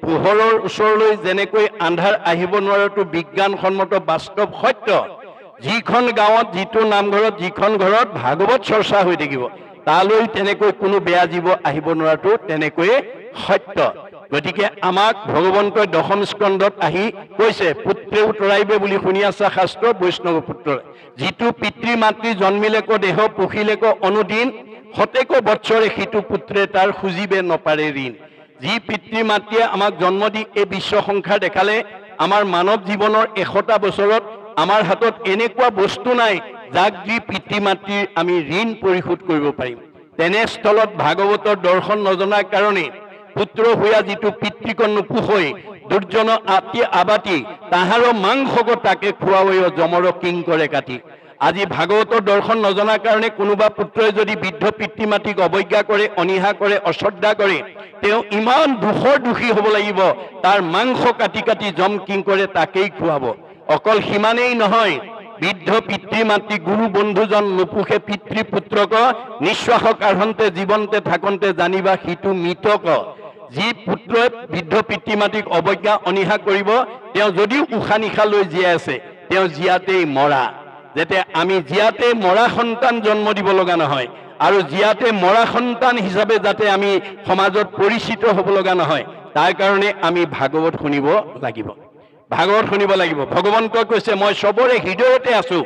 পোহৰৰ ওচৰলৈ যেনেকৈ আন্ধাৰ আহিব নোৱাৰাটো বিজ্ঞানসন্মত বাস্তৱ সত্য। যিখন গাঁৱত, যিটো নামঘৰত, যিখন ঘৰত ভাগৱত চৰ্চা হৈ থাকিব তালৈ তেনেকৈ কোনো বেয়া জীৱ আহিব নোৱাৰাটো তেনেকৈয়ে সত্য। গতিকে আমাক ভগৱন্তই দশম স্কন্ধত আহি কৈছে পুত্ৰে উত্তৰাইবে বুলি শুনি আছা শাস্ত্ৰ, বৈষ্ণৱ পুত্ৰ। যিটো পিতৃ মাতৃ জন্মিলেকো দেহ পুখিলেকো অনুদিন, সতেকো বৎসৰে সিটো পুত্ৰে তাৰ খুজিবে নপাৰে ঋণ। যি পিতৃ মাতৃয়ে আমাক জন্ম দি এই বিশ্ব সংসাৰ দেখালে, আমাৰ মানৱ জীৱনৰ 100টা বছৰত আমাৰ হাতত এনেকুৱা বস্তু নাই যাক যি পিতৃ মাতৃৰ আমি ঋণ পৰিশোধ কৰিব পাৰিম। তেনেস্থলত ভাগৱতৰ দৰ্শন নজনাৰ কাৰণে পুত্ৰ হোৱা যিটো পিতৃক নোপোষৈ দুৰ্জন আতি আবাতি, তাহাৰো মাংসক তাকে খুৱাবৈ জমৰ কিং কৰে কাটি। আজি ভাগৱতৰ দৰ্শন নজনাৰ কাৰণে কোনোবা পুত্ৰই যদি বৃদ্ধ পিতৃ মাতৃক অৱজ্ঞা কৰে, অনীহা কৰে, অশ্ৰদ্ধা কৰে, তেওঁ ইমান দুখৰ দোষী হ'ব লাগিব, তাৰ মাংস কাটি কাটি জম কিং কৰে তাকেই খুৱাব। অকল সিমানেই নহয়, বৃদ্ধ পিতৃ মাতৃ গুৰু বন্ধুজন নোপোষে পিতৃ পুত্ৰক, নিশ্বাস কাঢ়ন্তে জীৱন্তে থাকন্তে জানিবা সিটো মৃতক। যি পুত্ৰই বৃদ্ধ পিতৃ মাতৃক অৱজ্ঞা অনীহা কৰিব, তেওঁ যদিও উশাহ নিশাহ লৈ জীয়াই আছে, তেওঁ জীয়াতেই মৰা। যাতে আমি জীয়াতে মৰা সন্তান জন্ম দিব লগা নহয়, আৰু জীয়াতে মৰা সন্তান হিচাপে যাতে আমি সমাজত পৰিচিত হ'ব লগা নহয়, তাৰ কাৰণে আমি ভাগৱত শুনিব লাগিব। ভাগৱত শুনিব লাগিব। ভগৱন্তই কৈছে মই চবৰে হৃদয়তে আছো,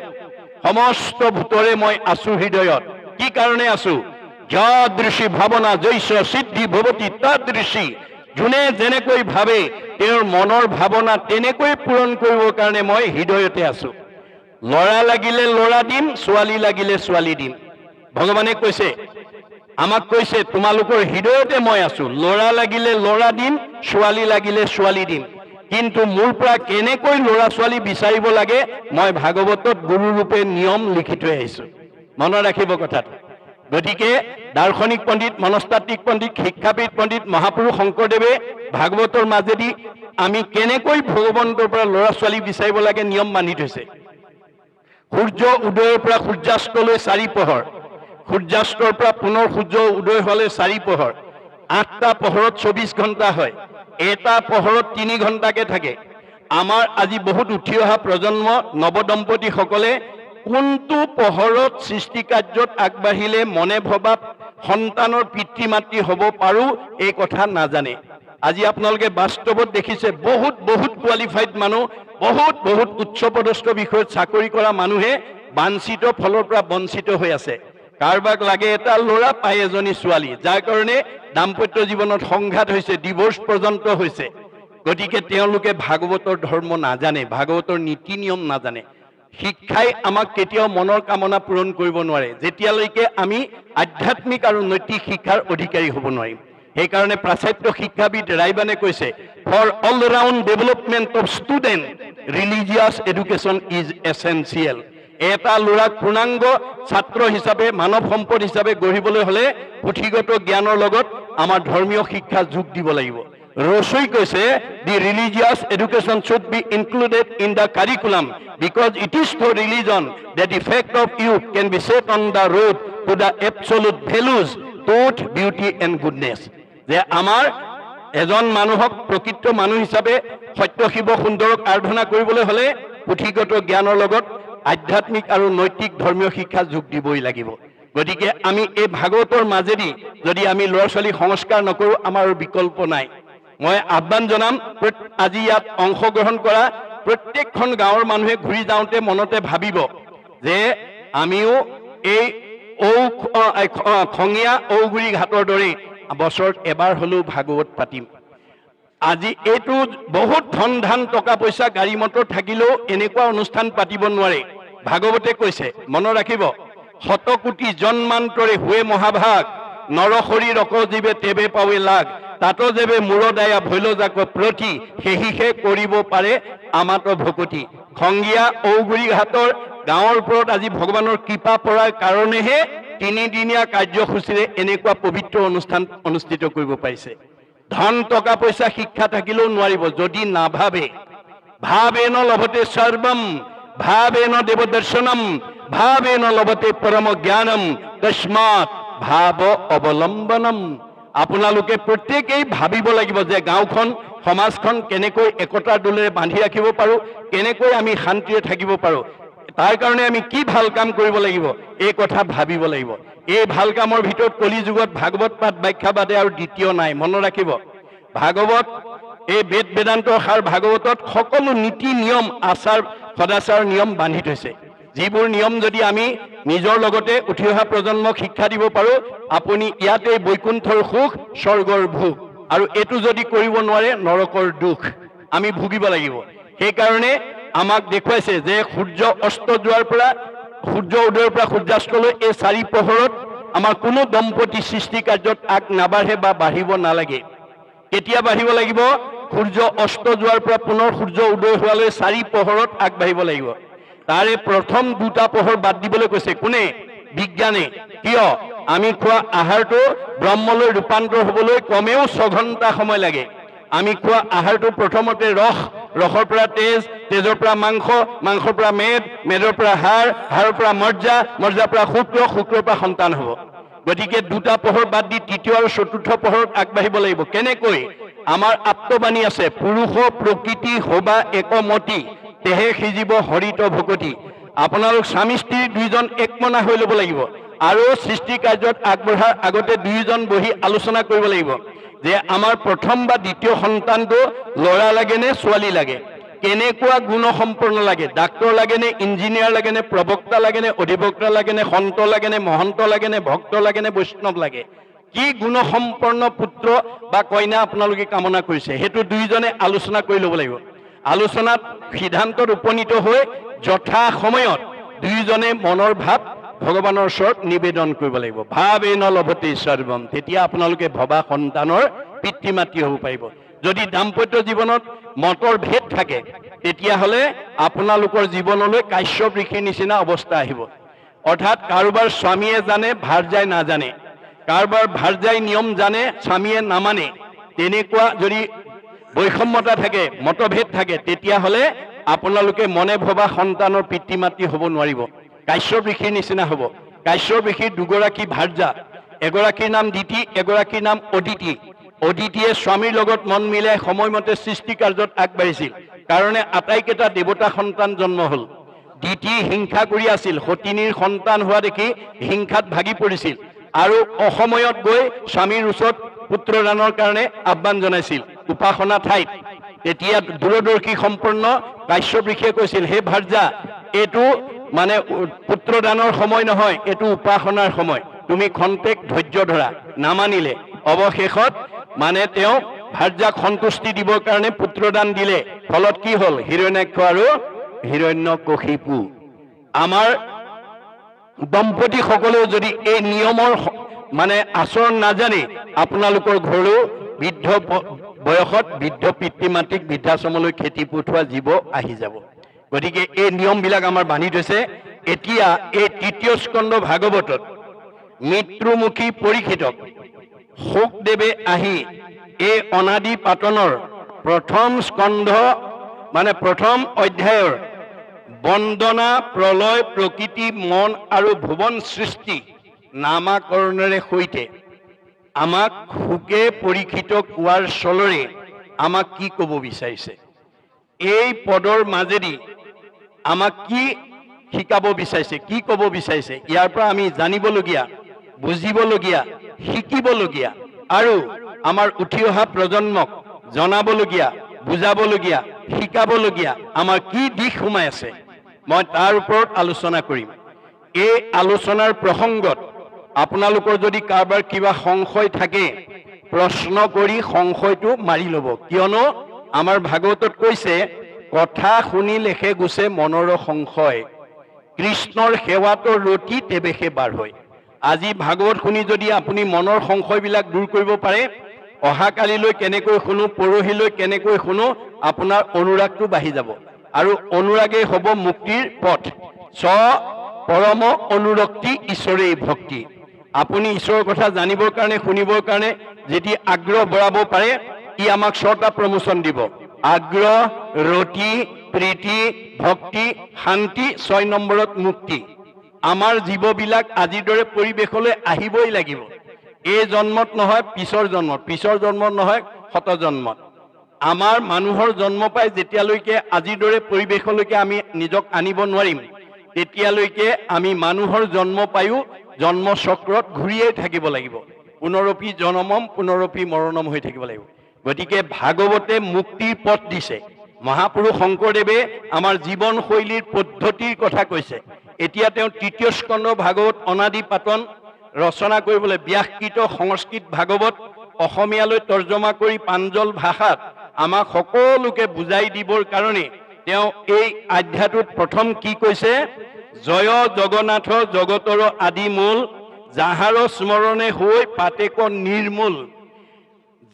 সমস্ত ভূতৰে মই আছো হৃদয়ত। কি কাৰণে আছো? যাদৃশী ভাৱনা জৈস সিদ্ধি ভৱতি তাদৃশী। যোনে যেনেকৈ ভাবে তেওঁৰ মনৰ ভাৱনা তেনেকৈ পূৰণ কৰিবৰ কাৰণে মই হৃদয়তে আছো। ল'ৰা লাগিলে ল'ৰা দিম, ছোৱালী লাগিলে ছোৱালী দিম। ভগৱানে কৈছে, আমাক কৈছে তোমালোকৰ হৃদয়তে মই আছো। ল'ৰা লাগিলে ল'ৰা দিম, ছোৱালী লাগিলে ছোৱালী দিম। কিন্তু মোৰ পৰা কেনেকৈ ল'ৰা ছোৱালী বিচাৰিব লাগে মই ভাগৱতত গুৰুৰূপে নিয়ম লিখি থৈ আহিছো। মনত ৰাখিব কথাটো। গতিকে দাৰ্শনিক পণ্ডিত, মনস্তাত্ত্বিক পণ্ডিত, শিক্ষাবিদ পণ্ডিত মহাপুৰুষ শংকৰদেৱে ভাগৱতৰ মাজেদি আমি কেনেকৈ ভগৱন্তৰ পৰা ল'ৰা ছোৱালী বিচাৰিব লাগে নিয়ম বান্ধি থৈছে। সূৰ্য উদয়ৰ পৰা সূৰ্যাস্তলৈ 4 পহৰ, সূৰ্যাস্তৰ পৰা পুনৰ সূৰ্য উদয় হলে 4 পহৰ। 8টা পহৰত 24 ঘণ্টা হয়, এটা পহৰত 3 ঘণ্টাকে থাকে। আমাৰ আজি বহুত উঠি অহা প্ৰজন্ম নৱদম্পতিসকলে কোনটো পহৰত সৃষ্টি কাৰ্যত আগবাঢ়িলে মনে ভবা সন্তানৰ পিতৃ মাতৃ হ'ব পাৰো এই কথা নাজানে। আজি আপোনালোকে বাস্তৱত দেখিছে বহুত কোৱালিফাইড মানুহ, বহুত উচ্চ পদস্থ বিষয়ত চাকৰি কৰা মানুহে বাঞ্ছিত ফলৰ পৰা বঞ্চিত হৈ আছে। কাৰোবাক লাগে এটা ল'ৰা, পায় এজনী ছোৱালী, যাৰ কাৰণে দাম্পত্য জীৱনত সংঘাত হৈছে, ডিভোৰ্চ পৰ্যন্ত হৈছে। গতিকে তেওঁলোকে ভাগৱতৰ ধৰ্ম নাজানে, ভাগৱতৰ নীতি নিয়ম নাজানে। শিক্ষাই আমাক কেতিয়াও মনৰ কামনা পূৰণ কৰিব নোৱাৰে যেতিয়ালৈকে আমি আধ্যাত্মিক আৰু নৈতিক শিক্ষাৰ অধিকাৰী হ'ব নোৱাৰিম। সেইকাৰণে প্ৰাচাত্য শিক্ষাবিদ ৰাইবানে কৈছে, for all round development of student religious education is essential. এটা ল'ৰাক পূৰ্ণাংগ ছাত্ৰ হিচাপে মানৱ সম্পদ হিচাপে গঢ়িবলৈ হ'লে পুথিগত জ্ঞানৰ লগত আমাৰ ধৰ্মীয় শিক্ষা যোগ দিব লাগিব। ৰচৈ কৈছে the religious education should be included in the curriculum because it is through religion the defect of youth can be set on the road to the absolute values truth beauty and goodness. যে আমাৰ এজন মানুহক প্ৰকৃত মানুহ হিচাপে সত্য শিৱ সুন্দৰক আৰাধনা কৰিবলৈ হ'লে পুথিগত জ্ঞানৰ লগত আধ্যাত্মিক আৰু নৈতিক ধৰ্মীয় শিক্ষা যোগ দিবই লাগিব। গতিকে আমি এই ভাগৱতৰ মাজেদি যদি আমি ল'ৰা ছোৱালীক সংস্কাৰ নকৰোঁ আমাৰ বিকল্প নাই। মই আহ্বান জনাম আজি ইয়াত অংশগ্ৰহণ কৰা প্ৰত্যেকখন গাঁৱৰ মানুহে ঘূৰি যাওঁতে মনতে ভাবিব যে আমিও এই খঙীয়া ঔগুৰি ঘাটৰ দৰে বছৰত এবাৰ হ'লেও ভাগৱত পাতিম। আজি এইটো বহুত ধন ধান টকা পইচা গাড়ী মটৰ থাকিলেও এনেকুৱা অনুষ্ঠান পাতিব নোৱাৰে। ভাগৱতে কৈছে মনত ৰাখিব, শতকোটি জন্মান্তৰে হুৱে মহাভাগ নৰসৰি ৰকজীৱে তেবে পাৱে লাগ তাত যেবে মূৰদায়া ভৈল যাক প্ৰতি সেহিহে কৰিব পাৰে আমাত ভকতি। খংগীয়া ঔগুৰি ঘাটৰ গাঁৱৰ ওপৰত আজি ভগৱানৰ কৃপা পৰাৰ কাৰণেহে তিনিদিনীয়া কাৰ্যসূচীৰে এনেকুৱা পবিত্ৰ অনুষ্ঠান অনুষ্ঠিত কৰিব পাৰিছে। ধন টকা পইচা শিক্ষা থাকিলেও নোৱাৰিব যদি নাভাবে। ভাবেন লভতে সৰ্বম ভাবেন দেৱ দৰ্শনম ভাবেন লভতে পৰম জ্ঞানম তস্মাৎ ভাৱ অৱলম্বনম। আপোনালোকে প্ৰত্যেকেই ভাবিব লাগিব যে গাঁওখন সমাজখন কেনেকৈ একতাৰ দোলেৰে বান্ধি ৰাখিব পাৰোঁ, কেনেকৈ আমি শান্তিৰে থাকিব পাৰোঁ, তাৰ কাৰণে আমি কি ভাল কাম কৰিব লাগিব এই কথা ভাবিব লাগিব। এই ভাল কামৰ ভিতৰত কলি যুগত ভাগৱত পাঠ ব্যাখ্যা বাদে আৰু দ্বিতীয় নাই। মনত ৰাখিব, ভাগৱত এই বেদ বেদান্তৰ সাৰ ভাগৱতত সকলো নীতি নিয়ম আচাৰ সদাচাৰ নিয়ম বান্ধি থৈছে। যিবোৰ নিয়ম যদি আমি নিজৰ লগতে উঠি অহা প্ৰজন্মক শিক্ষা দিব পাৰোঁ আপুনি ইয়াতে বৈকুণ্ঠৰ সুখ স্বৰ্গৰ ভোগ, আৰু এইটো যদি কৰিব নোৱাৰে নৰকৰ দুখ আমি ভুগিব লাগিব। সেইকাৰণে আমাক দেখুৱাইছে যে সূৰ্য অস্ত যোৱাৰ পৰা সূৰ্য উদয়ৰ পৰা সূৰ্যাস্তলৈ এই চাৰি পোহৰত আমাৰ কোনো দম্পতি সৃষ্টি কাৰ্যত আগ নাবাঢ়ে বা বাঢ়িব নালাগে। কেতিয়া বাঢ়িব লাগিব? সূৰ্য অস্ত যোৱাৰ পৰা পুনৰ সূৰ্য উদয় হোৱালৈ চাৰি পোহৰত আগবাঢ়িব লাগিব। তাৰে প্ৰথম দুটা পোহৰ বাদ দিবলৈ কৈছে কোনে? বিজ্ঞানে। কিয়? আমি খোৱা আহাৰটো ব্ৰহ্মলৈ ৰূপান্তৰ হ'বলৈ কমেও 6 ঘণ্টা সময় লাগে। আমি খোৱা আহাৰটো প্ৰথমতে ৰসৰ পৰা তেজ, তেজৰ পৰা মাংস, মাংসৰ পৰা মেদৰ পৰা হাড়ৰ পৰা মজ্জা, মজ্জাৰ পৰা শুক্ৰৰ পৰা সন্তান হ'ব। গতিকে দুটা পোহৰ বাদ দি তৃতীয় আৰু চতুৰ্থ পোহৰত আগবাঢ়িব লাগিব। কেনেকৈ? আমাৰ আপ্তবাণী আছে, পুৰুষ প্ৰকৃতি হবা একমতি তেহে সিজিব হৰিত ভকতি। আপোনালোক স্বামী স্ত্ৰী দুইজন একমনা হৈ ল'ব লাগিব আৰু সৃষ্টি কাৰ্যত আগবঢ়াৰ আগতে দুইজন বহি আলোচনা কৰিব লাগিব যে আমাৰ প্ৰথম বা দ্বিতীয় সন্তানটো ল'ৰা লাগে নে ছোৱালী লাগে, কেনেকুৱা গুণ সম্পন্ন লাগে, ডাক্তৰ লাগে নে ইঞ্জিনিয়াৰ লাগে নে প্ৰবক্তা লাগে নে অধিবক্তা লাগে নে সন্ত লাগে নে মহন্ত লাগে নে ভক্ত লাগে নে বৈষ্ণৱ লাগে, কি গুণ সম্পন্ন পুত্ৰ বা কন্যা আপোনালোকে কামনা কৰিছে সেইটো দুইজনে আলোচনা কৰি ল'ব লাগিব। আলোচনাত সিদ্ধান্তত উপনীত হৈ যথা সময়ত দুইজনে মনৰ ভাৱ ভগৱানৰ ওচৰত নিবেদন কৰিব লাগিব। ভাবেন লভতে সৰ্বম, তেতিয়া আপোনালোকে ভবা সন্তানৰ পিতৃ মাতৃ হ'ব পাৰিব। যদি দাম্পত্য জীৱনত মতৰ ভেদ থাকে তেতিয়াহ'লে আপোনালোকৰ জীৱনলৈ কাশ্যপ ঋষিৰ নিচিনা অৱস্থা আহিব। অৰ্থাৎ কাৰোবাৰ স্বামীয়ে জানে ভাৰ্যাই নাজানে, কাৰোবাৰ ভাৰ্যাই নিয়ম জানে স্বামীয়ে নামানে, তেনেকুৱা যদি বৈষম্যতা থাকে মতভেদ থাকে তেতিয়াহ'লে আপোনালোকে মনে ভবা সন্তানৰ পিতৃ মাতৃ হ'ব নোৱাৰিব। কাশ্যপ ঋষিৰ নিচিনা হ'ব। কাশ্যপ ঋষিৰ দুগৰাকী ভাৰ্যা, এগৰাকীৰ নাম দিতি, এগৰাকীৰ নাম অদিতি। অদিতিয়ে স্বামীৰ লগত মন মিলাই সময়মতে সৃষ্টি কাৰ্যত আগবাঢ়িছিল কাৰণে আটাইকেইটা দেৱতা সন্তান জন্ম হ'ল। দিতি হিংসা কৰি আছিল, সতিনীৰ সন্তান হোৱা দেখি হিংসাত ভাগি পৰিছিল আৰু অসময়ত গৈ স্বামীৰ ওচৰত পুত্ৰদানৰ কাৰণে আহ্বান জনাইছিল উপাসনা ঠাইত। তেতিয়া দূৰদৰ্শী সম্পন্ন কাশ্যপ ঋষিয়ে কৈছিল, হে ভাৰ্যা, এইটো মানে পুত্ৰদানৰ সময় নহয়, এইটো উপাসনাৰ সময়, তুমি খন্তেক ধৈৰ্য ধৰা। নামানিলে। অৱশেষত মানে তেওঁ ভাৰ্যাক সন্তুষ্টি দিবৰ কাৰণে পুত্ৰদান দিলে। ফলত কি হ'ল? হিৰণ্যাক্ষ আৰু হিৰণ্যকশিপু। আমাৰ দম্পতীসকলেও যদি এই নিয়মৰ মানে আচৰণ নাজানে আপোনালোকৰ ঘৰলৈও বৃদ্ধ বয়স বয়সত বৃদ্ধ পিতৃ মাতৃক বৃদ্ধাশ্ৰমলৈ খেতি পঠোৱা জীৱ আহি যাব। গতিকে এই নিয়মবিলাক আমাৰ বান্ধি থৈছে। এতিয়া এই তৃতীয় স্কন্ধ ভাগৱতত মৃত্যুমুখী পৰীক্ষিতক শুকদেৱে আহি এই অনাদি পাতনৰ প্ৰথম স্কন্ধ মানে প্ৰথম অধ্যায়ৰ বন্দনা প্ৰলয় প্ৰকৃতি মন আৰু ভুৱন সৃষ্টি নামাকৰণেৰে সৈতে আমাক শুকে পৰীক্ষিত কোৱাৰ চলৰে আমাক কি ক'ব বিচাৰিছে, এই পদৰ মাজেদি আমাক কি শিকাব বিচাৰিছে, কি ক'ব বিচাৰিছে, ইয়াৰ পৰা আমি জানিবলগীয়া, বুজিবলগীয়া, শিকিবলগীয়া আৰু আমাৰ উঠি অহা প্ৰজন্মক জনাবলগীয়া, বুজাবলগীয়া, শিকাবলগীয়া আমাৰ কি দিশ সোমাই আছে, মই তাৰ ওপৰত আলোচনা কৰিম। এই আলোচনাৰ প্ৰসংগত আপোনালোকৰ যদি কাৰোবাৰ কিবা সংশয় থাকে প্ৰশ্ন কৰি সংশয়টো মাৰি ল'ব, কিয়নো আমাৰ ভাগৱতত কৈছে কথা শুনি লেখে গুছে মনৰ সংশয়, কৃষ্ণৰ সেৱাটো ৰতি তেবেশে বাৰ হয়। আজি ভাগৱত শুনি যদি আপুনি মনৰ সংশয়বিলাক দূৰ কৰিব পাৰে, অহাকালিলৈ কেনেকৈ শুনো, পৰহিলৈ কেনেকৈ শুনো, আপোনাৰ অনুৰাগটো বাঢ়ি যাব আৰু অনুৰাগেই হ'ব মুক্তিৰ পথ। চ পৰম অনুৰক্তি ঈশ্বৰেই ভক্তি। আপুনি ঈশ্বৰৰ কথা জানিবৰ কাৰণে, শুনিবৰ কাৰণে যদি আগ্ৰহ বঢ়াব পাৰে, ই আমাক ছটা প্ৰমোচন দিব: আগ্ৰহ, ৰতি, প্ৰীতি, ভক্তি, শান্তি, 6 নম্বৰত মুক্তি। আমাৰ জীৱবিলাক আজিৰ দৰে পৰিৱেশলৈ আহিবই লাগিব। এই জন্মত নহয়, পিছৰ জন্মত নহয়, শত জন্মত। আমাৰ মানুহৰ জন্ম পাই যেতিয়ালৈকে আজিৰ দৰে পৰিৱেশলৈকে আমি নিজক আনিব নোৱাৰিম, তেতিয়ালৈকে আমি মানুহৰ জন্ম পায়ো জন্ম চক্ৰত ঘূৰিয়ে থাকিব লাগিব। পুনৰপি জনমম পুনৰপি মৰণম হৈ থাকিব লাগিব। গতিকে ভাগৱতে মুক্তিৰ পথ দিছে। মহাপুৰুষ শংকৰদেৱে আমাৰ জীৱনশৈলীৰ পদ্ধতিৰ কথা কৈছে। এতিয়া তেওঁ তৃতীয় স্কন্ধ ভাগৱত অনাদি পাতন ৰচনা কৰিবলৈ ব্যাসকৃত সংস্কৃত ভাগৱত অসমীয়ালৈ তৰ্জমা কৰি প্ৰাঞ্জল ভাষাত আমাক সকলোকে বুজাই দিবৰ কাৰণে তেওঁ এই অধ্যায়টোত প্ৰথম কি কৈছে: জয় জগন্নাথ জগতৰ আদি মূল, যাহাৰ স্মৰণে হৈ পাতেক নিৰ্মূল,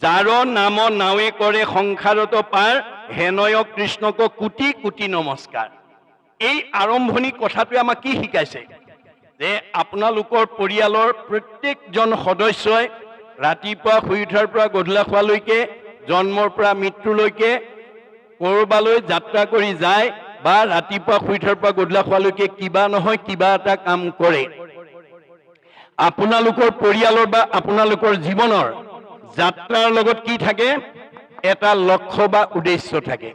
যাৰ নাম নাৱে কৰে সংসাৰত পাৰ, হেনয় কৃষ্ণক কোটি কোটি নমস্কাৰ। এই আৰম্ভণি কথাটোৱে আমাক কি শিকাইছে? যে আপোনালোকৰ পৰিয়ালৰ প্ৰত্যেকজন সদস্যই ৰাতিপুৱা শুই উঠাৰ পৰা গধূলা খোৱালৈকে, জন্মৰ পৰা মৃত্যুলৈকে কৰবালৈ যাত্ৰা কৰি যায় বা ৰাতিপুৱা শুই উঠাৰ পৰা গধূলা খোৱালৈকে কিবা নহয় কিবা এটা কাম কৰে। আপোনালোকৰ পৰিয়ালৰ বা আপোনালোকৰ জীৱনৰ যাত্ৰাৰ লগত কি থাকে? এটা লক্ষ্য বা উদ্দেশ্য থাকে।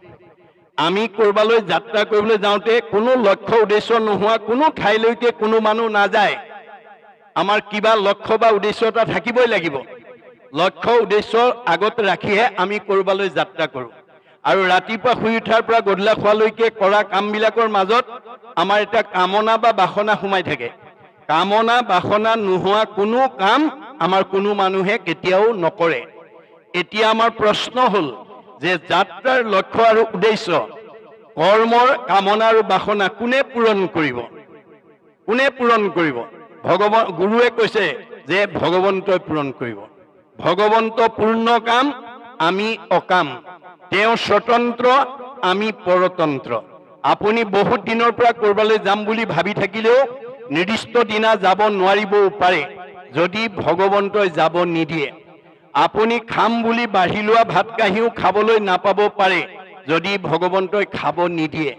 আমি কৰবালৈ যাত্ৰা কৰিবলৈ যাওঁতে কোনো লক্ষ্য উদ্দেশ্য নোহোৱা কোনো ঠাইলৈকে কোনো মানুহ নাযায়। আমাৰ কিবা লক্ষ্য বা উদ্দেশ্য এটা থাকিবই লাগিব। লক্ষ্য উদ্দেশ্য আগত ৰাখিহে আমি কৰবালৈ যাত্ৰা কৰোঁ। আৰু ৰাতিপুৱা শুই উঠাৰ পৰা গধূলা খোৱালৈকে কৰা কামবিলাকৰ মাজত আমাৰ এটা কামনা বা বাসনা সোমাই থাকে। কামনা বাসনা নোহোৱা কোনো কাম আমাৰ কোনো মানুহে কেতিয়াও নকৰে। এতিয়া আমাৰ প্ৰশ্ন হ'ল যে যাত্ৰাৰ লক্ষ্য আৰু উদ্দেশ্য, কৰ্মৰ কামনা আৰু বাসনা কোনে পূৰণ কৰিব? কোনে পূৰণ কৰিব? ভগৱান গুৰুৱে কৈছে যে ভগৱন্তই পূৰণ কৰিব। ভগৱন্ত পূৰ্ণ কাম, আমি অকাম। তেওঁ স্বতন্ত্ৰ, আমি পৰতন্ত্ৰ। আপুনি বহুত দিনৰ পৰা কৰবালৈ যাম বুলি ভাবি থাকিলেও নিৰ্দিষ্ট দিনা যাব নোৱাৰিবও পাৰে যদি ভগৱন্তই যাব নিদিয়ে। আপুনি খাম বুলি বাঢ়ি লোৱা ভাত কাঁহীও খাবলৈ নাপাব পাৰে যদি ভগৱন্তই খাব নিদিয়ে।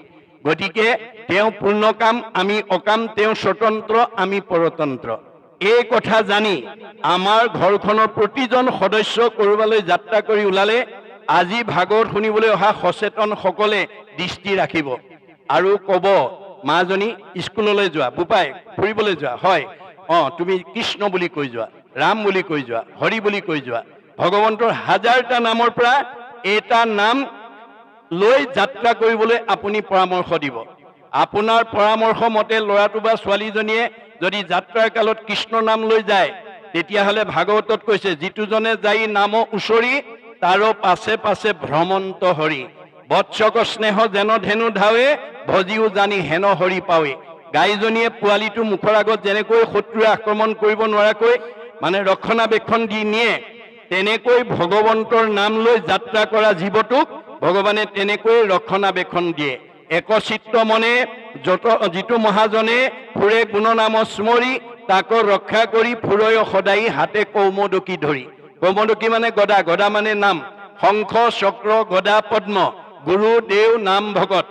গতিকে তেওঁ পূৰ্ণ কাম, আমি অকাম, তেওঁ স্বতন্ত্ৰ, আমি পৰতন্ত্ৰ। এই কথা জানি আমাৰ ঘৰখনৰ প্ৰতিজন সদস্য কৰবালৈ যাত্ৰা কৰি ওলালে আজি ভাগৱত শুনিবলৈ অহা সচেতন সকলে দৃষ্টি ৰাখিব আৰু ক'ব, মাজনী স্কুললৈ যোৱা, বোপাই ফুৰিবলৈ যোৱা, হয় তুমি কৃষ্ণ বুলি কৈ যোৱা, ৰাম বুলি কৈ যোৱা, হৰি বুলি কৈ যোৱা। ভগৱন্তৰ হাজাৰটা নামৰ পৰা এটা নাম লৈ যাত্ৰা কৰিবলৈ আপুনি পৰামৰ্শ দিব। আপোনাৰ পৰামৰ্শ মতে ল'ৰাটো বা ছোৱালীজনীয়ে যদি যাত্ৰাৰ কালত কৃষ্ণ নাম লৈ যায়, তেতিয়াহ'লে ভাগৱতত কৈছে, যিটোজনে যাই নাম উচৰি তাৰ পাছে পাছে ভ্ৰমন্ত হৰি, বৎসক স্নেহ যেন ধেনু ধাৱে, ভজিও জানি হেন হৰি পাৱে। গাইজনীয়ে পোৱালিটো মুখৰ আগত যেনেকৈ শত্ৰুৱে আক্ৰমণ কৰিব নোৱাৰাকৈ মানে ৰক্ষণাবেক্ষণ দি নিয়ে, তেনেকৈ ভগৱন্তৰ নাম লৈ যাত্ৰা কৰা জীৱটোক ভগৱানে তেনেকৈ ৰক্ষণাবেক্ষণ দিয়ে। একচিত্ত মনে যিটো মহাজনে ফুৰে গুণনাম স্মৰি, তাকো ৰক্ষা কৰি ফুৰয় সদায় হাতে কৌমদকী ধৰি। কৌমদকী মানে গদা, গদা মানে নাম। শংখ চক্ৰ গদা পদ্ম, গুৰু দেও নাম ভগত।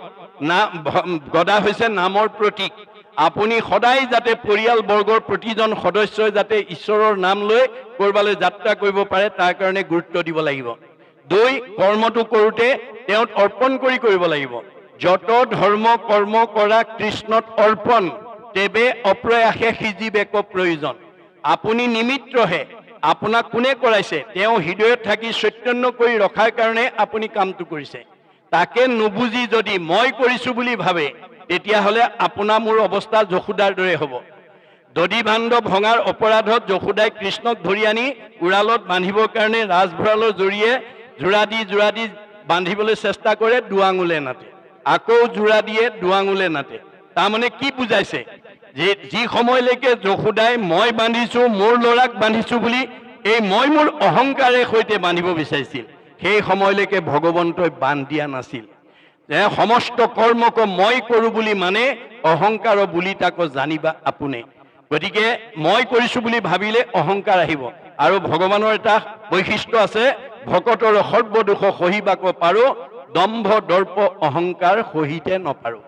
গদা হৈছে নামৰ প্ৰতীক। আপুনি সদায় যাতে পৰিয়ালবৰ্গৰ প্ৰতিজন সদস্যই যাতে ঈশ্বৰৰ নাম লৈ কৰবালৈ যাত্ৰা কৰিব পাৰে তাৰ কাৰণে গুৰুত্ব দিব লাগিব। 2, কৰ্মটো কৰোঁতে তেওঁক অৰ্পণ কৰিব লাগিব। যত ধৰ্ম কৰ্ম কৰা কৃষ্ণত অৰ্পণ, তেবে অপ্ৰয়াসে সিজিবেক প্ৰয়োজন। আপুনি নিমিত্তহে, আপোনাক কোনে কৰাইছে? তেওঁ হৃদয়ত থাকি চৈতন্য কৰি ৰখাৰ কাৰণে আপুনি কামটো কৰিছে। তাকে নুবুজি যদি মই কৰিছো বুলি ভাবে, তেতিয়াহ'লে আপোনাৰ মোৰ অৱস্থা যশোদাৰ দৰে হ'ব। দধি ভাণ্ড ভঙাৰ অপৰাধত যশোদাই কৃষ্ণক ধৰি আনি উৰালত বান্ধিবৰ কাৰণে ৰাজভঁৰালৰ জৰিয়ে জোৰা দি বান্ধিবলৈ চেষ্টা কৰে, 2 আঙুলে নাটে। আকৌ জোৰা দিয়ে, 2 আঙুলে নাটে। তাৰমানে কি বুজাইছে? যে যি সময়লৈকে যশোদাই মই বান্ধিছো, মোৰ ল'ৰাক বান্ধিছো বুলি এই মই মোৰ অহংকাৰে সৈতে বান্ধিব বিচাৰিছিল, সেই সময়লৈকে ভগৱন্তই বান্ধ দিয়া নাছিল। যে সমস্ত কৰ্মক মই কৰো বুলি মানে অহংকাৰ বুলি তাকো জানিবা আপুনি। গতিকে মই কৰিছো বুলি ভাবিলে অহংকাৰ আহিব। আৰু ভগৱানৰ এটা বৈশিষ্ট্য আছে, ভকতৰ সৰ্বদোষ সহিবাক পাৰো, দম্ভ দৰ্প অহংকাৰ সহিতে নপাৰো।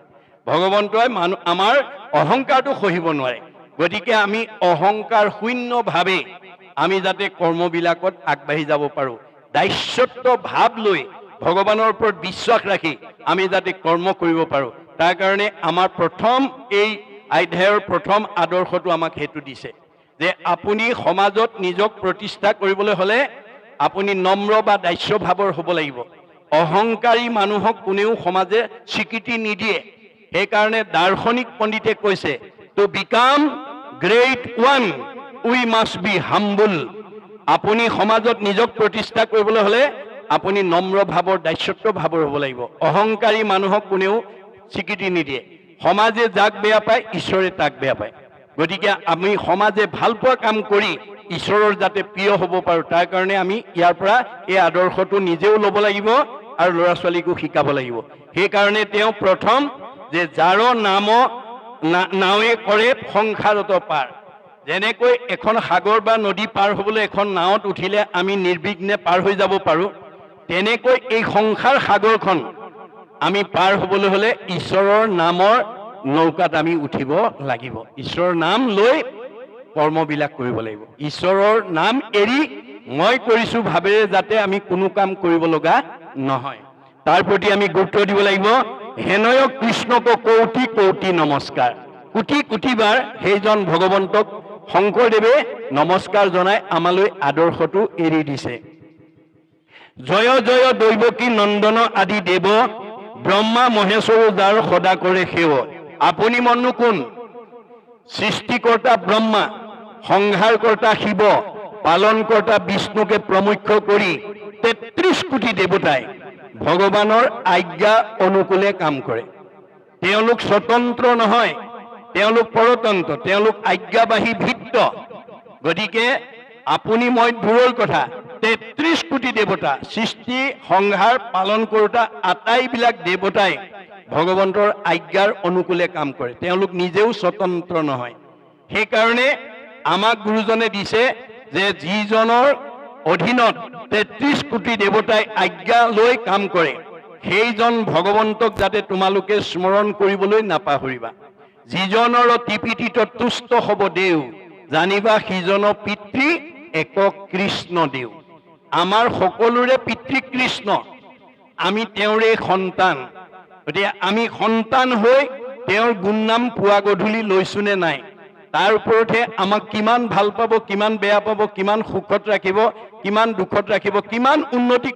ভগৱন্তই আমাৰ অহংকাৰটো সহিব নোৱাৰে। গতিকে আমি অহংকাৰ শূন্যভাৱে আমি যাতে কৰ্মবিলাকত আগবাঢ়ি যাব পাৰো, দাস্যত্ব ভাৱ লৈ ভগৱানৰ ওপৰত বিশ্বাস ৰাখি আমি যাতে কৰ্ম কৰিব পাৰো, তাৰ কাৰণে আমাৰ প্ৰথম এই অধ্যায়ৰ প্ৰথম আদৰ্শটো আমাক সেইটো দিছে যে আপুনি সমাজত নিজক প্ৰতিষ্ঠা কৰিবলৈ হ'লে আপুনি নম্ৰ বা দাস্য ভাৱৰ হ'ব লাগিব। অহংকাৰী মানুহক কোনেও সমাজে স্বীকৃতি নিদিয়ে। সেইকাৰণে দাৰ্শনিক পণ্ডিতে কৈছে, to become great one we must be humble. আপুনি সমাজত নিজক প্ৰতিষ্ঠা কৰিবলৈ হ'লে আপুনি নম্ৰ ভাৱৰ দাস্যত্ব ভাৱৰ হ'ব লাগিব। অহংকাৰী মানুহক কোনেও স্বীকৃতি নিদিয়ে। সমাজে যাক বেয়া পায়, ঈশ্বৰে তাক বেয়া পায়। গতিকে আমি সমাজে ভাল পোৱা কাম কৰি ঈশ্বৰৰ যাতে প্ৰিয় হ'ব পাৰোঁ, তাৰ কাৰণে আমি ইয়াৰ পৰা এই আদৰ্শটো নিজেও ল'ব লাগিব আৰু ল'ৰা ছোৱালীকো শিকাব লাগিব। সেইকাৰণে তেওঁ প্ৰথম যে যাৰ নাৱে কৰে সংসাৰত পাৰ। যেনেকৈ এখন সাগৰ বা নদী পাৰ হ'বলৈ এখন নাৱত উঠিলে আমি নিৰ্বিঘ্নে পাৰ হৈ যাব পাৰোঁ, তেনেকৈ এই সংসাৰ সাগৰখন আমি পাৰ হ'বলৈ হ'লে ঈশ্বৰৰ নামৰ নৌকাত আমি উঠিব লাগিব। ঈশ্বৰৰ নাম লৈ কৰ্মবিলাক কৰিব লাগিব। ঈশ্বৰৰ নাম এৰি মই কৰিছো ভাবেৰে যাতে আমি কোনো কাম কৰিব লগা নহয়, তাৰ প্ৰতি আমি গুৰুত্ব দিব লাগিব। হেনয় কৃষ্ণক কৌটি কৌটি নমস্কাৰ। কোটি কোটিবাৰ সেইজন ভগৱন্তক শংকৰদেৱে নমস্কাৰ জনাই আমালৈ আদৰ্শটো এৰি দিছে। জয় জয় দৈৱকী নন্দন আদি দেৱ, ব্ৰহ্মা মহেশ্বৰো যাৰ সদা কৰে সেৱ। আপুনি মননো কোন? সৃষ্টিকৰ্তা ব্ৰহ্মা, সংহাৰকৰ্তা শিৱ, পালনকৰ্তা বিষ্ণুকে প্ৰমুখ্য কৰি 33 কোটি দেৱতাই ভগৱানৰ আজ্ঞা অনুকূলে কাম কৰে। তেওঁলোক স্বতন্ত্ৰ নহয়, তেওঁলোক পৰতন্ত্ৰ, তেওঁলোক আজ্ঞাবাহী ভিত্ত। গতিকে আপুনি মই দূৰৰ কথা, 33 কোটি দেৱতা, সৃষ্টি সংহাৰ পালন কৰোতা আটাইবিলাক দেৱতাই ভগৱন্তৰ আজ্ঞাৰ অনুকূলে কাম কৰে। তেওঁলোক নিজেও স্বতন্ত্ৰ নহয়। সেইকাৰণে আমাক গুৰুজনে দিছে যে যিজনৰ অধীনত 33 কোটি দেৱতাই আজ্ঞা লৈ কাম কৰে, সেইজন ভগৱন্তক যাতে তোমালোকে স্মৰণ কৰিবলৈ নাপাহৰিবা। যিজনৰ টিপিটিত তুষ্ট হ'ব দেও, জানিবা সিজন পিতৃ এক কৃষ্ণ দেও। আমাৰ সকলোৰে পিতৃ কৃষ্ণ, আমি তেওঁৰে সন্তান। গতিকে আমি সন্তান হৈ তেওঁৰ গুণনাম পুৱা গধূলি লৈছোনে নাই, তাৰ ওপৰতহে আমাক কিমান ভাল পাব, কিমান বেয়া পাব, কিমান সুখত ৰাখিব, কিমান দুখত ৰাখিব, কিমান উন্নতি